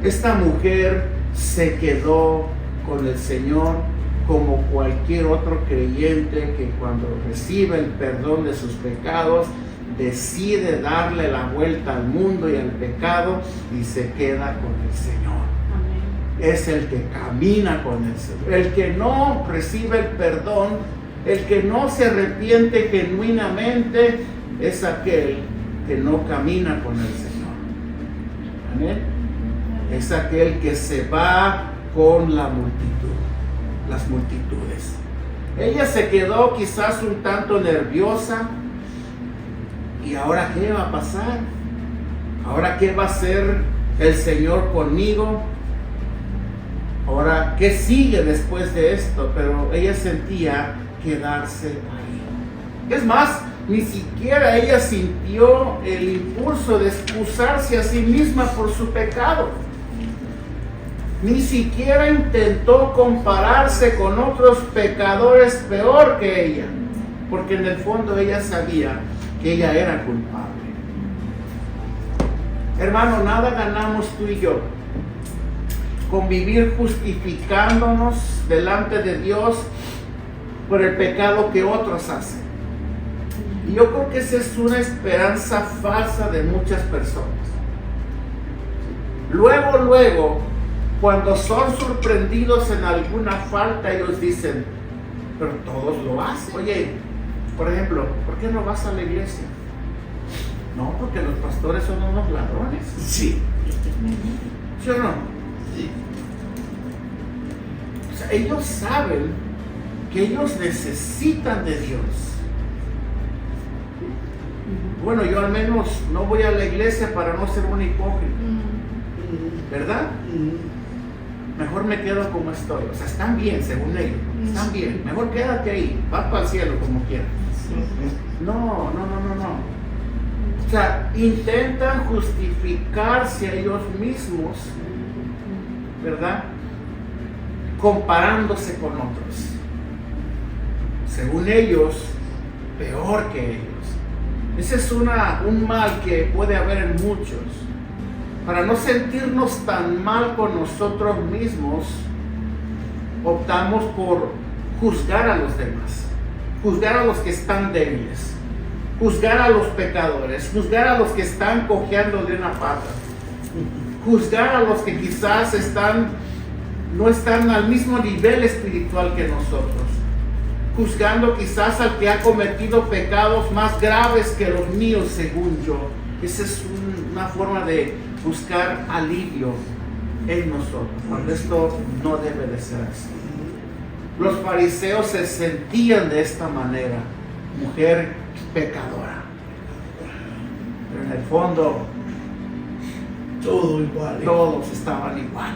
Esta mujer se quedó con el Señor como cualquier otro creyente que cuando recibe el perdón de sus pecados decide darle la vuelta al mundo y al pecado y se queda con el Señor. Amén. Es el que camina con el Señor. El que no recibe el perdón, el que no se arrepiente genuinamente, es aquel que no camina con el Señor. Amén. Es aquel que se va con la multitud, las multitudes. Ella se quedó quizás un tanto nerviosa. ¿Y ahora qué va a pasar? ¿Ahora qué va a hacer el Señor conmigo? Ahora, ¿qué sigue después de esto? Pero ella sentía quedarse ahí. Es más, ni siquiera ella sintió el impulso de excusarse a sí misma por su pecado. Ni siquiera intentó compararse con otros pecadores peor que ella, porque en el fondo ella sabía que ella era culpable. Hermano, nada ganamos tú y yo con vivir justificándonos delante de Dios por el pecado que otros hacen. Y yo creo que esa es una esperanza falsa de muchas personas. Luego, cuando son sorprendidos en alguna falta, ellos dicen, pero todos lo hacen. Oye, por ejemplo, ¿por qué no vas a la iglesia? No, porque los pastores son unos ladrones. Sí. ¿Sí o no? Sí. O sea, ellos saben que ellos necesitan de Dios. Bueno, yo al menos no voy a la iglesia para no ser un hipócrita, ¿verdad? Mejor me quedo como estoy. O sea, están bien, según ellos, están bien. Mejor quédate ahí, vas para el cielo como quieras. No. O sea, intentan justificarse a ellos mismos, ¿verdad? Comparándose con otros. Según ellos, peor que ellos. Ese es un mal que puede haber en muchos. Para no sentirnos tan mal con nosotros mismos, optamos por juzgar a los demás, juzgar a los que están débiles, juzgar a los pecadores, juzgar a los que están cojeando de una pata, juzgar a los que quizás no están al mismo nivel espiritual que nosotros, juzgando quizás al que ha cometido pecados más graves que los míos, según yo. Esa es una forma de buscar alivio en nosotros, cuando esto no debe de ser así. Los fariseos se sentían de esta manera, mujer pecadora, pero en el fondo todos estaban igual.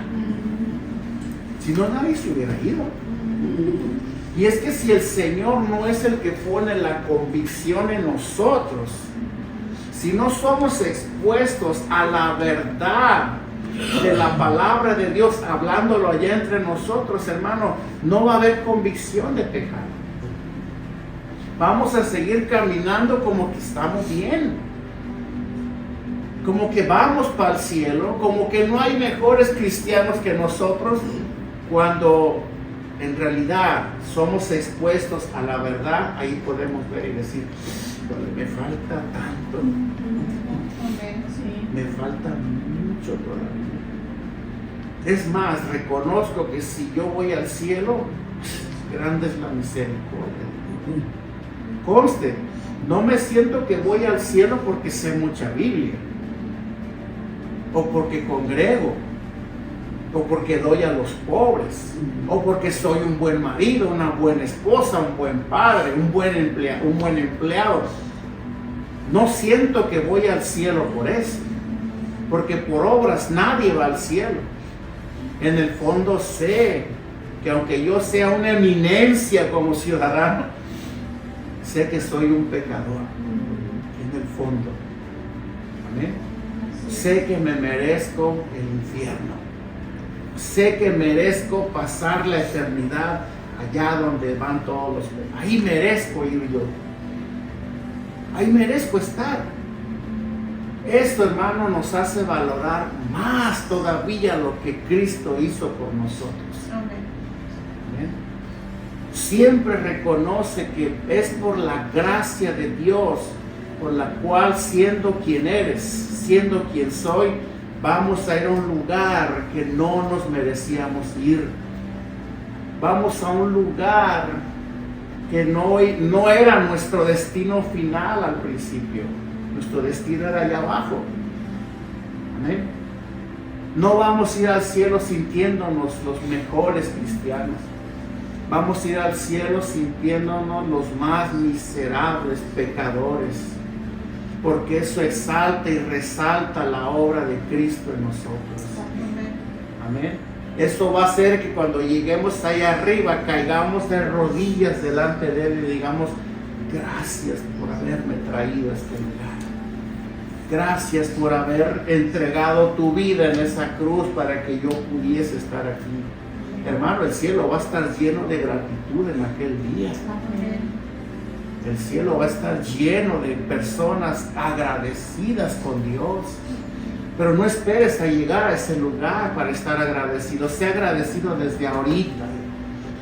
Si no, nadie se hubiera ido. Y es que si el Señor no es el que pone la convicción en nosotros, si no somos expuestos a la verdad de la palabra de Dios, hablándolo allá entre nosotros, hermano, no va a haber convicción de pecado. vamos a seguir caminando como que estamos bien, como que vamos para el cielo, como que no hay mejores cristianos que nosotros, cuando en realidad somos expuestos a la verdad. Ahí podemos ver y decir, me falta tanto, me falta mucho todavía. Es más, reconozco que si yo voy al cielo, grande es la misericordia. Conste, no me siento que voy al cielo porque sé mucha Biblia, o porque congrego, o porque doy a los pobres, o porque soy un buen marido, una buena esposa, un buen padre, un buen empleado. No siento que voy al cielo por eso, porque por obras nadie va al cielo. En el fondo sé que aunque yo sea una eminencia como ciudadano, sé que soy un pecador en el fondo. Amén. Sé que me merezco el infierno. Sé que merezco pasar la eternidad allá donde van todos los pecados. Ahí merezco ir yo. Ahí merezco estar. Esto, hermano, nos hace valorar más todavía lo que Cristo hizo por nosotros. Amén. Siempre reconoce que es por la gracia de Dios, por la cual, siendo quien eres, siendo quien soy, vamos a ir a un lugar que no nos merecíamos ir. Vamos a un lugar que no era nuestro destino final al principio. Nuestro destino era allá abajo. Amén. No vamos a ir al cielo sintiéndonos los mejores cristianos. Vamos a ir al cielo sintiéndonos los más miserables pecadores, porque eso exalta y resalta la obra de Cristo en nosotros. Amén. Eso va a hacer que cuando lleguemos allá arriba caigamos de rodillas delante de Él y digamos, gracias por haberme traído a este lugar. Gracias por haber entregado tu vida en esa cruz para que yo pudiese estar aquí. Hermano, el cielo va a estar lleno de gratitud en aquel día. El cielo va a estar lleno de personas agradecidas con Dios. Pero no esperes a llegar a ese lugar para estar agradecido. Sea agradecido desde ahorita.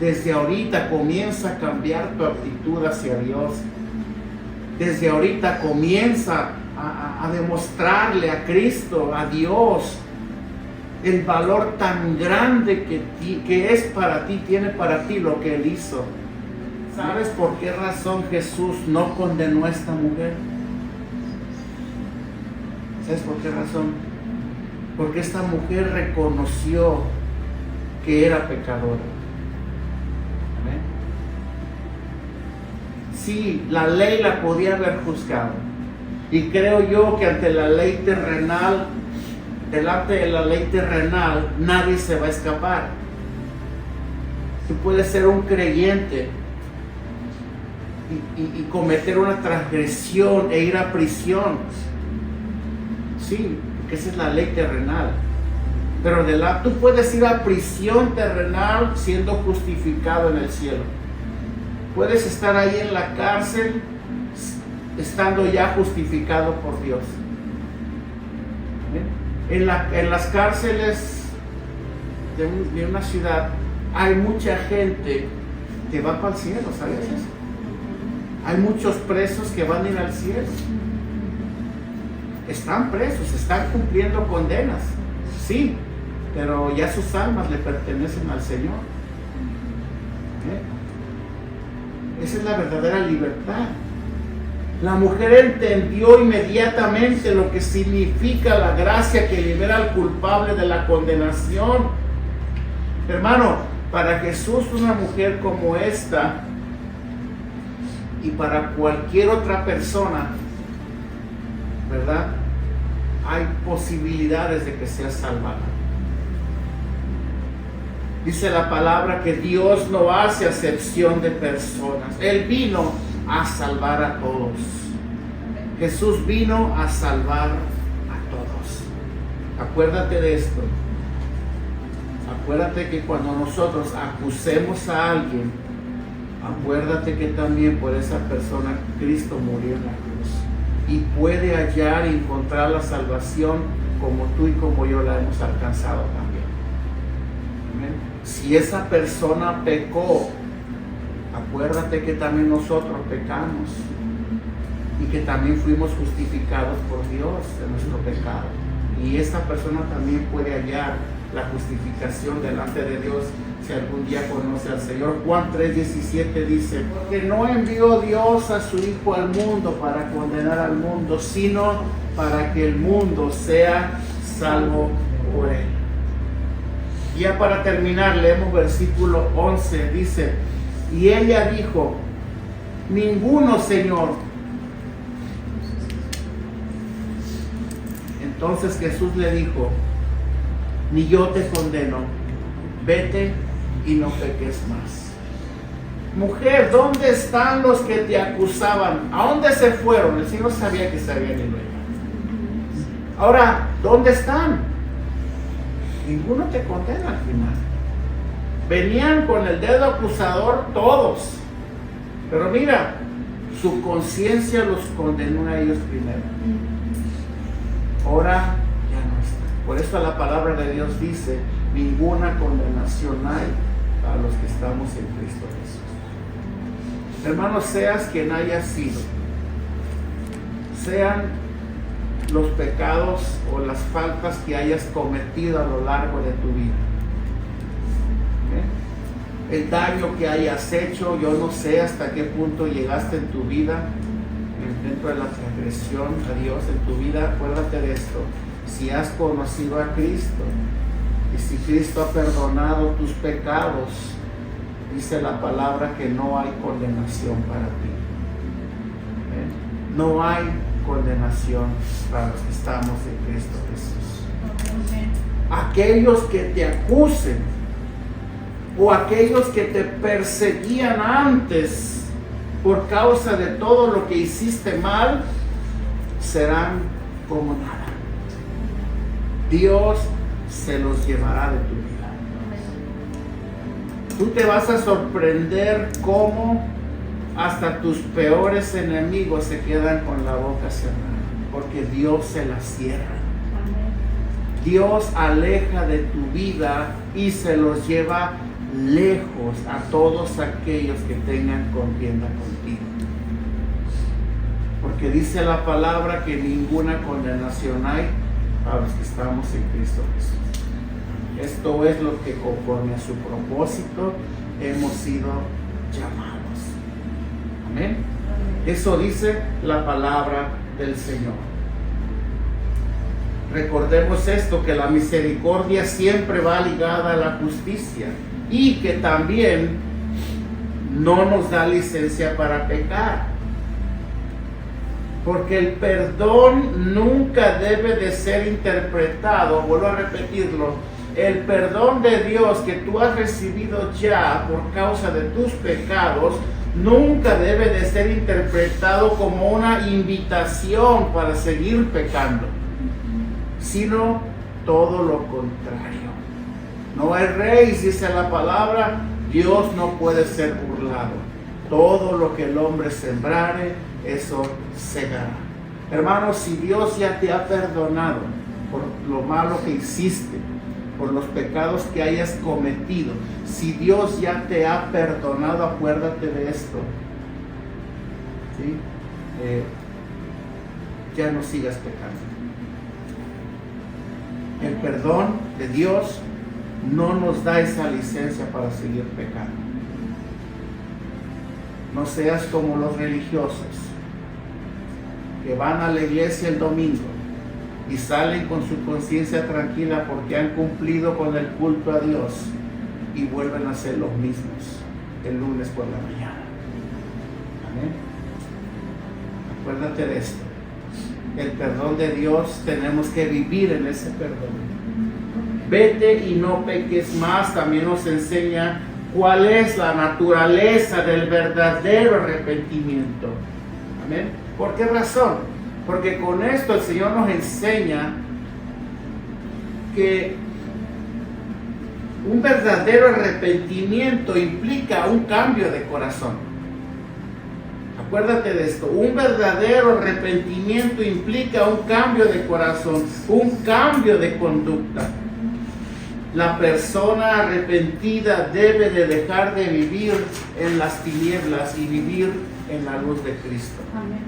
Desde ahorita comienza a cambiar tu actitud hacia Dios. Desde ahorita comienza a demostrarle a Cristo, a Dios, el valor tan grande que es para ti, tiene para ti lo que Él hizo. ¿Sabes por qué razón Jesús no condenó a esta mujer? ¿Sabes por qué razón? Porque esta mujer reconoció que era pecadora. ¿Amén? Sí, la ley la podía haber juzgado. Y creo yo que ante la ley terrenal, delante de la ley terrenal, nadie se va a escapar. Tú puedes ser un creyente y cometer una transgresión e ir a prisión. Sí, porque esa es la ley terrenal. Pero tú puedes ir a prisión terrenal siendo justificado en el cielo. Puedes estar ahí en la cárcel estando ya justificado por Dios. En las cárceles de una ciudad hay mucha gente que va para el cielo, ¿sabes eso? Hay muchos presos que van a ir al cielo. Están presos, están cumpliendo condenas, sí, pero ya sus almas le pertenecen al Señor. Esa es la verdadera libertad. La mujer entendió inmediatamente lo que significa la gracia que libera al culpable de la condenación. Hermano, para Jesús una mujer como esta y para cualquier otra persona, ¿verdad? Hay posibilidades de que sea salvada. Dice la palabra que Dios no hace acepción de personas. Él vino a salvar a todos. Jesús vino a salvar a todos. Acuérdate de esto. Acuérdate que cuando nosotros acusemos a alguien, acuérdate que también por esa persona Cristo murió en la cruz y puede hallar y encontrar la salvación como tú y como yo la hemos alcanzado también. Amén. Si esa persona pecó, acuérdate que también nosotros pecamos y que también fuimos justificados por Dios de nuestro pecado. Y esta persona también puede hallar la justificación delante de Dios si algún día conoce al Señor. Juan 3:17 dice: porque no envió Dios a su Hijo al mundo para condenar al mundo, sino para que el mundo sea salvo por él. Ya para terminar, leemos versículo 11, dice: y ella dijo: ninguno, Señor. Entonces Jesús le dijo: ni yo te condeno, vete y no peques más. Mujer, ¿dónde están los que te acusaban? ¿A dónde se fueron? El Señor sabía que se habían ido. Ahora, ¿dónde están? Ninguno te condena al final. Venían con el dedo acusador todos, pero mira, su conciencia los condenó a ellos primero. Ahora ya no está. Por eso la palabra de Dios dice: ninguna condenación hay a los que estamos en Cristo Jesús. Hermanos, seas quien haya sido, sean los pecados o las faltas que hayas cometido a lo largo de tu vida, el daño que hayas hecho, yo no sé hasta qué punto llegaste en tu vida dentro de la transgresión a Dios en tu vida. Acuérdate de esto: si has conocido a Cristo y si Cristo ha perdonado tus pecados, dice la palabra que no hay condenación para ti. No hay condenación para los que estamos en Cristo Jesús. Aquellos que te acusen o aquellos que te perseguían antes por causa de todo lo que hiciste mal, serán como nada. Dios se los llevará de tu vida. Tú te vas a sorprender cómo hasta tus peores enemigos se quedan con la boca cerrada, porque Dios se la cierra. Dios aleja de tu vida y se los lleva lejos a todos aquellos que tengan contienda contigo. Porque dice la palabra que ninguna condenación hay para los que estamos en Cristo Jesús. Esto es lo que conforme a su propósito hemos sido llamados. Amén. Eso dice la palabra del Señor. Recordemos esto, que la misericordia siempre va ligada a la justicia y que también no nos da licencia para pecar. Porque el perdón nunca debe de ser interpretado, vuelvo a repetirlo, el perdón de Dios que tú has recibido ya por causa de tus pecados nunca debe de ser interpretado como una invitación para seguir pecando, sino todo lo contrario. No hay rey, dice la palabra, Dios no puede ser burlado. Todo lo que el hombre sembrare, eso segará. Hermanos, si Dios ya te ha perdonado por lo malo que hiciste, por los pecados que hayas cometido, si Dios ya te ha perdonado, acuérdate de esto, ¿sí? Ya no sigas pecando. El perdón de Dios no nos da esa licencia para seguir pecando. No seas como los religiosos que van a la iglesia el domingo y salen con su conciencia tranquila porque han cumplido con el culto a Dios y vuelven a ser los mismos el lunes por la mañana. Amén. Acuérdate de esto. El perdón de Dios, tenemos que vivir en ese perdón. Vete y no peques más, también nos enseña cuál es la naturaleza del verdadero arrepentimiento. Amén. ¿Por qué razón? Porque con esto el Señor nos enseña que Un verdadero arrepentimiento implica un cambio de corazón. Acuérdate de esto, un verdadero arrepentimiento implica un cambio de corazón, un cambio de conducta. La persona arrepentida debe de dejar de vivir en las tinieblas y vivir en la luz de Cristo. Amén.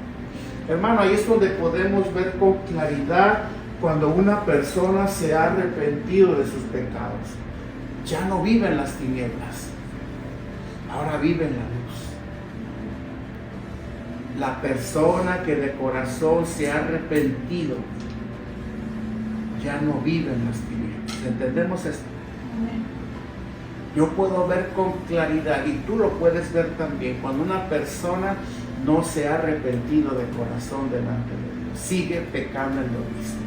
Hermano, ahí es donde podemos ver con claridad cuando una persona se ha arrepentido de sus pecados. Ya no vive en las tinieblas, ahora vive en la luz. La persona que de corazón se ha arrepentido ya no vive en las tinieblas. ¿Entendemos esto? Amén. Yo puedo ver con claridad, y tú lo puedes ver también, cuando una persona no se ha arrepentido de corazón delante de Dios, sigue pecando en lo mismo.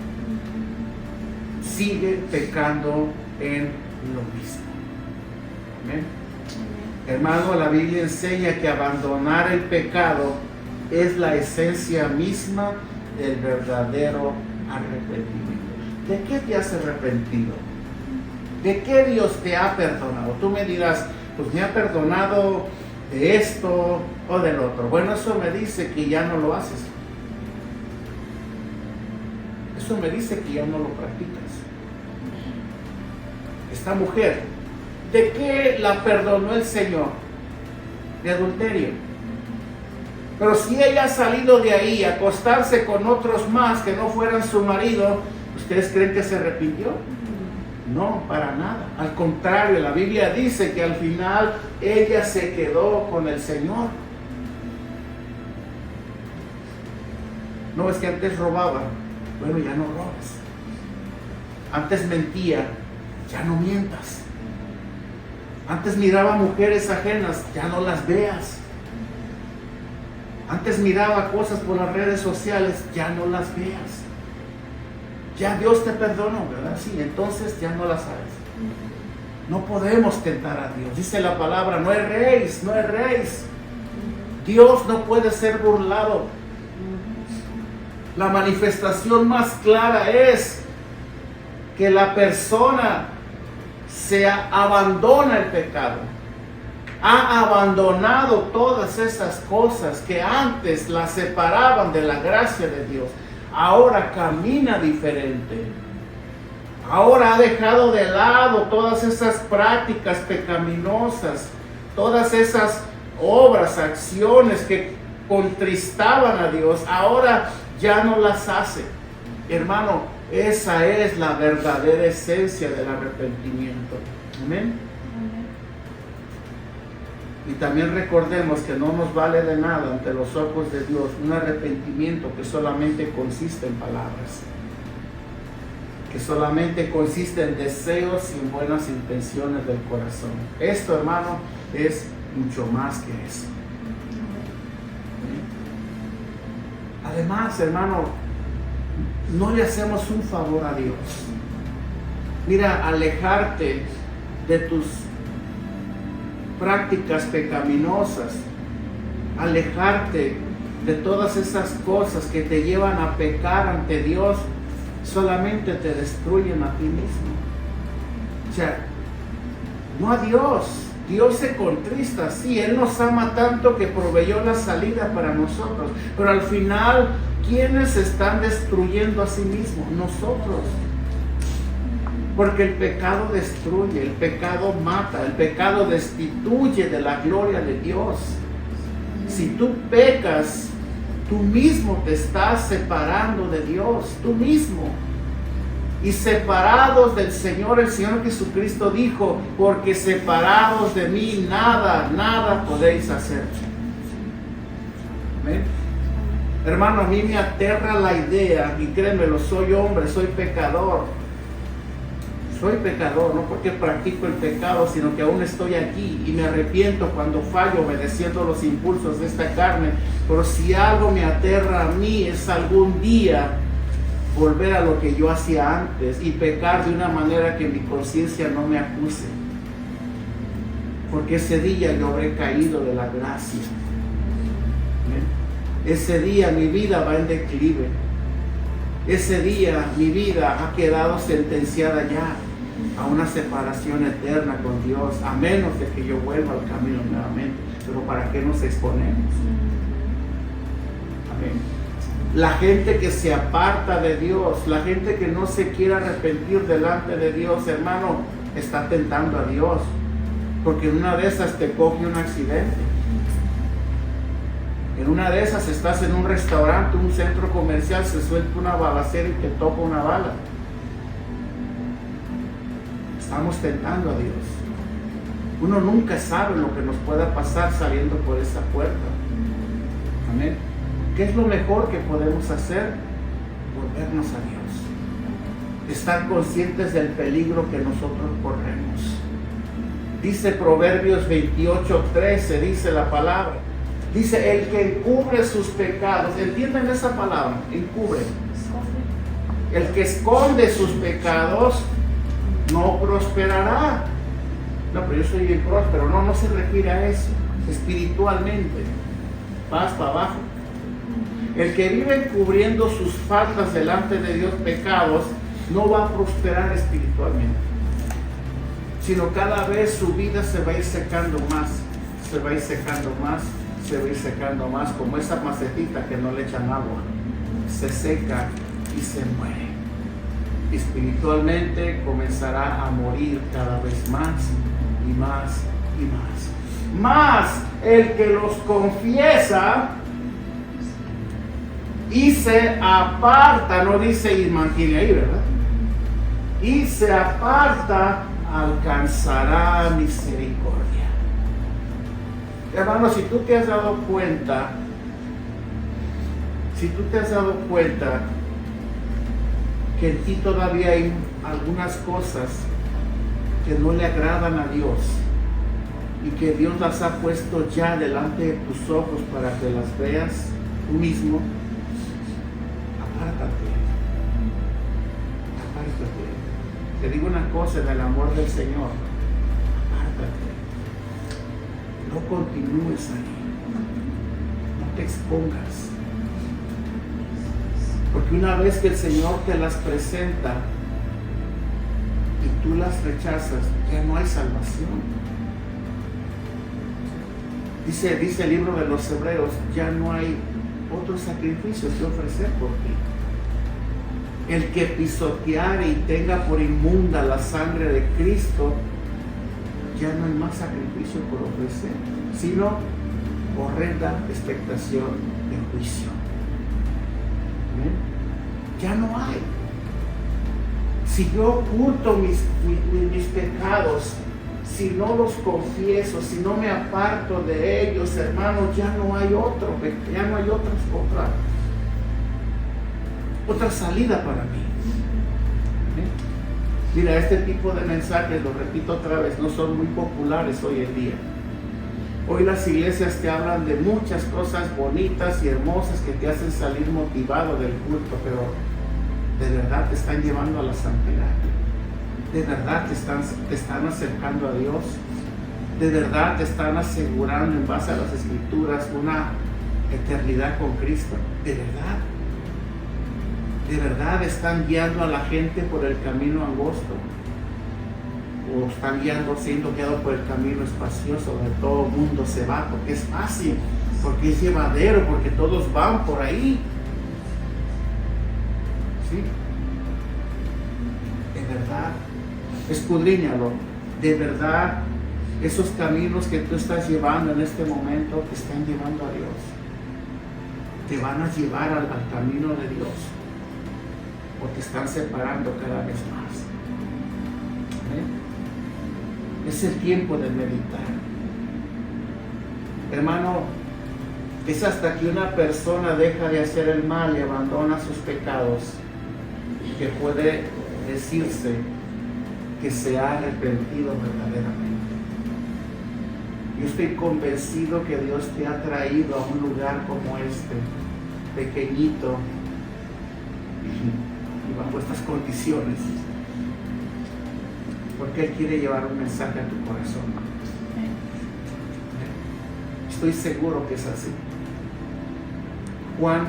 Sigue pecando en lo mismo. Amén. Hermano, la Biblia enseña que abandonar el pecado es la esencia misma del verdadero arrepentimiento. ¿De qué te has arrepentido? ¿De qué Dios te ha perdonado? Tú me dirás, pues me ha perdonado de esto o del otro. Bueno, eso me dice que ya no lo haces. Eso me dice que ya no lo practicas. Esta mujer, ¿de qué la perdonó el Señor? De adulterio. Pero si ella ha salido de ahí a acostarse con otros más que no fueran su marido, ¿ustedes creen que se arrepintió? No, para nada. Al contrario, la Biblia dice que al final ella se quedó con el Señor. No, es que antes robaba. Bueno, ya no robes. Antes mentía. Ya no mientas. Antes miraba mujeres ajenas. Ya no las veas. Antes miraba cosas por las redes sociales. Ya no las veas. Ya Dios te perdonó, ¿verdad? Sí, entonces ya no las hagas. No podemos tentar a Dios. Dice la palabra, no erréis, no erréis. Dios no puede ser burlado. La manifestación más clara es que la persona se abandona el pecado. Ha abandonado todas esas cosas que antes la separaban de la gracia de Dios. Ahora camina diferente. Ahora ha dejado de lado todas esas prácticas pecaminosas, todas esas obras, acciones que contristaban a Dios. Ahora ya no las hace. Hermano, esa es la verdadera esencia del arrepentimiento. Amén. Y también recordemos que no nos vale de nada ante los ojos de Dios un arrepentimiento que solamente consiste en palabras, que solamente consiste en deseos y en buenas intenciones del corazón. Esto, hermano, es mucho más que eso. Además, hermano, no le hacemos un favor a Dios. Mira, alejarte de tus prácticas pecaminosas, alejarte de todas esas cosas que te llevan a pecar ante Dios, solamente te destruyen a ti mismo. O sea, no a Dios. Dios se contrista, sí, Él nos ama tanto que proveyó la salida para nosotros, pero al final, ¿quiénes se están destruyendo a sí mismos? Nosotros. Porque el pecado destruye, el pecado mata, el pecado destituye de la gloria de Dios. Si tú pecas, tú mismo te estás separando de Dios, tú mismo. Y separados del Señor, el Señor Jesucristo dijo, porque separados de mí nada podéis hacer. ¿Amén? Hermano, a mí me aterra la idea, y créemelo, soy hombre, soy pecador. Soy pecador, no porque practico el pecado, sino que aún estoy aquí y me arrepiento cuando fallo obedeciendo los impulsos de esta carne. Pero si algo me aterra a mí es algún día volver a lo que yo hacía antes y pecar de una manera que mi conciencia no me acuse. Porque ese día yo habré caído de la gracia. Ese día mi vida va en declive. Ese día mi vida ha quedado sentenciada ya. a una separación eterna con Dios, a menos de que yo vuelva al camino nuevamente. Pero ¿para qué nos exponemos? Amén. La gente que se aparta de Dios, la gente que no se quiere arrepentir delante de Dios, hermano, está tentando a Dios, porque en una de esas te coge un accidente. En una de esas estás en un restaurante, un centro comercial, se suelta una balacera y te toca una bala. Estamos tentando a Dios. Uno nunca sabe lo que nos pueda pasar saliendo por esa puerta. Amén. ¿Qué es lo mejor que podemos hacer? Volvernos a Dios. Estar conscientes del peligro que nosotros corremos. Dice Proverbios 28:13, dice la palabra. Dice, el que encubre sus pecados, ¿entienden esa palabra? Encubre. El que esconde sus pecados no prosperará. No, pero yo soy bien próspero. No, no se refiere a eso. Espiritualmente. Vas para abajo. El que vive encubriendo sus faltas delante de Dios, pecados, no va a prosperar espiritualmente. Sino cada vez su vida se va a ir secando más. Se va a ir secando más. Se va a ir secando más, como esa macetita que no le echan agua, se seca y se muere. Espiritualmente comenzará a morir cada vez más y más y más. Más el que los confiesa y se aparta, no dice y mantiene ahí, ¿verdad? Y se aparta, alcanzará misericordia. Hermano, si tú te has dado cuenta que en ti todavía hay algunas cosas que no le agradan a Dios y que Dios las ha puesto ya delante de tus ojos para que las veas tú mismo, apártate. Te digo una cosa, en el amor del Señor, apártate. No continúes ahí, no te expongas, porque una vez que el Señor te las presenta y tú las rechazas, ya no hay salvación. Dice el libro de los Hebreos, ya no hay otro sacrificio que ofrecer por ti. El que pisoteare y tenga por inmunda la sangre de Cristo, ya no hay más sacrificio por ofrecer, sino horrenda expectación de juicio. ¿Ven? Ya no hay. Si yo oculto mis pecados, si no los confieso, si no me aparto de ellos, hermanos, ya no hay otra salida para mí. Mira, este tipo de mensajes, lo repito otra vez, no son muy populares hoy en día. Hoy las iglesias te hablan de muchas cosas bonitas y hermosas que te hacen salir motivado del culto, pero de verdad te están llevando a la santidad. De verdad te están acercando a Dios. De verdad te están asegurando en base a las Escrituras una eternidad con Cristo. De verdad. De verdad están guiando a la gente por el camino angosto, o están siendo guiados por el camino espacioso donde todo el mundo se va, porque es fácil, porque es llevadero, porque todos van por ahí. ¿Sí? De verdad, escudriñalo. De verdad, esos caminos que tú estás llevando en este momento te están llevando a Dios, te van a llevar al camino de Dios, o te están separando cada vez más. ¿Amén? Es el tiempo de meditar. Hermano, es hasta que una persona deja de hacer el mal y abandona sus pecados que puede decirse que se ha arrepentido verdaderamente. Yo estoy convencido que Dios te ha traído a un lugar como este, pequeñito, y bajo estas condiciones, porque Él quiere llevar un mensaje a tu corazón. Estoy seguro que es así. Juan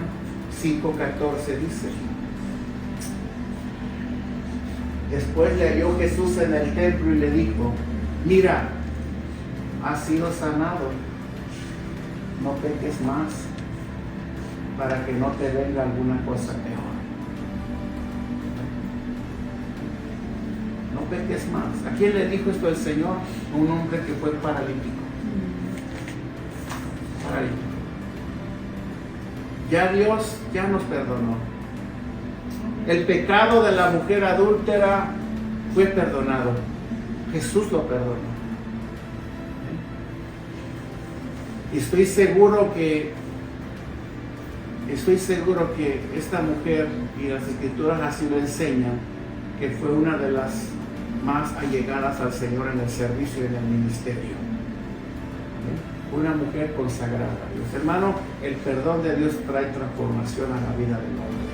5:14 dice: Después le halló Jesús en el templo y le dijo: mira, has sido sanado, no peques más, para que no te venga alguna cosa peor. No peques más. ¿A quién le dijo esto el Señor? A un hombre que fue paralítico. Ya Dios ya nos perdonó. El pecado de la mujer adúltera fue perdonado. Jesús lo perdonó. Y estoy seguro que esta mujer, y las Escrituras así lo enseñan, que fue una de las más allegadas al Señor en el servicio y en el ministerio. Una mujer consagrada a Dios. Hermano, el perdón de Dios trae transformación a la vida del hombre.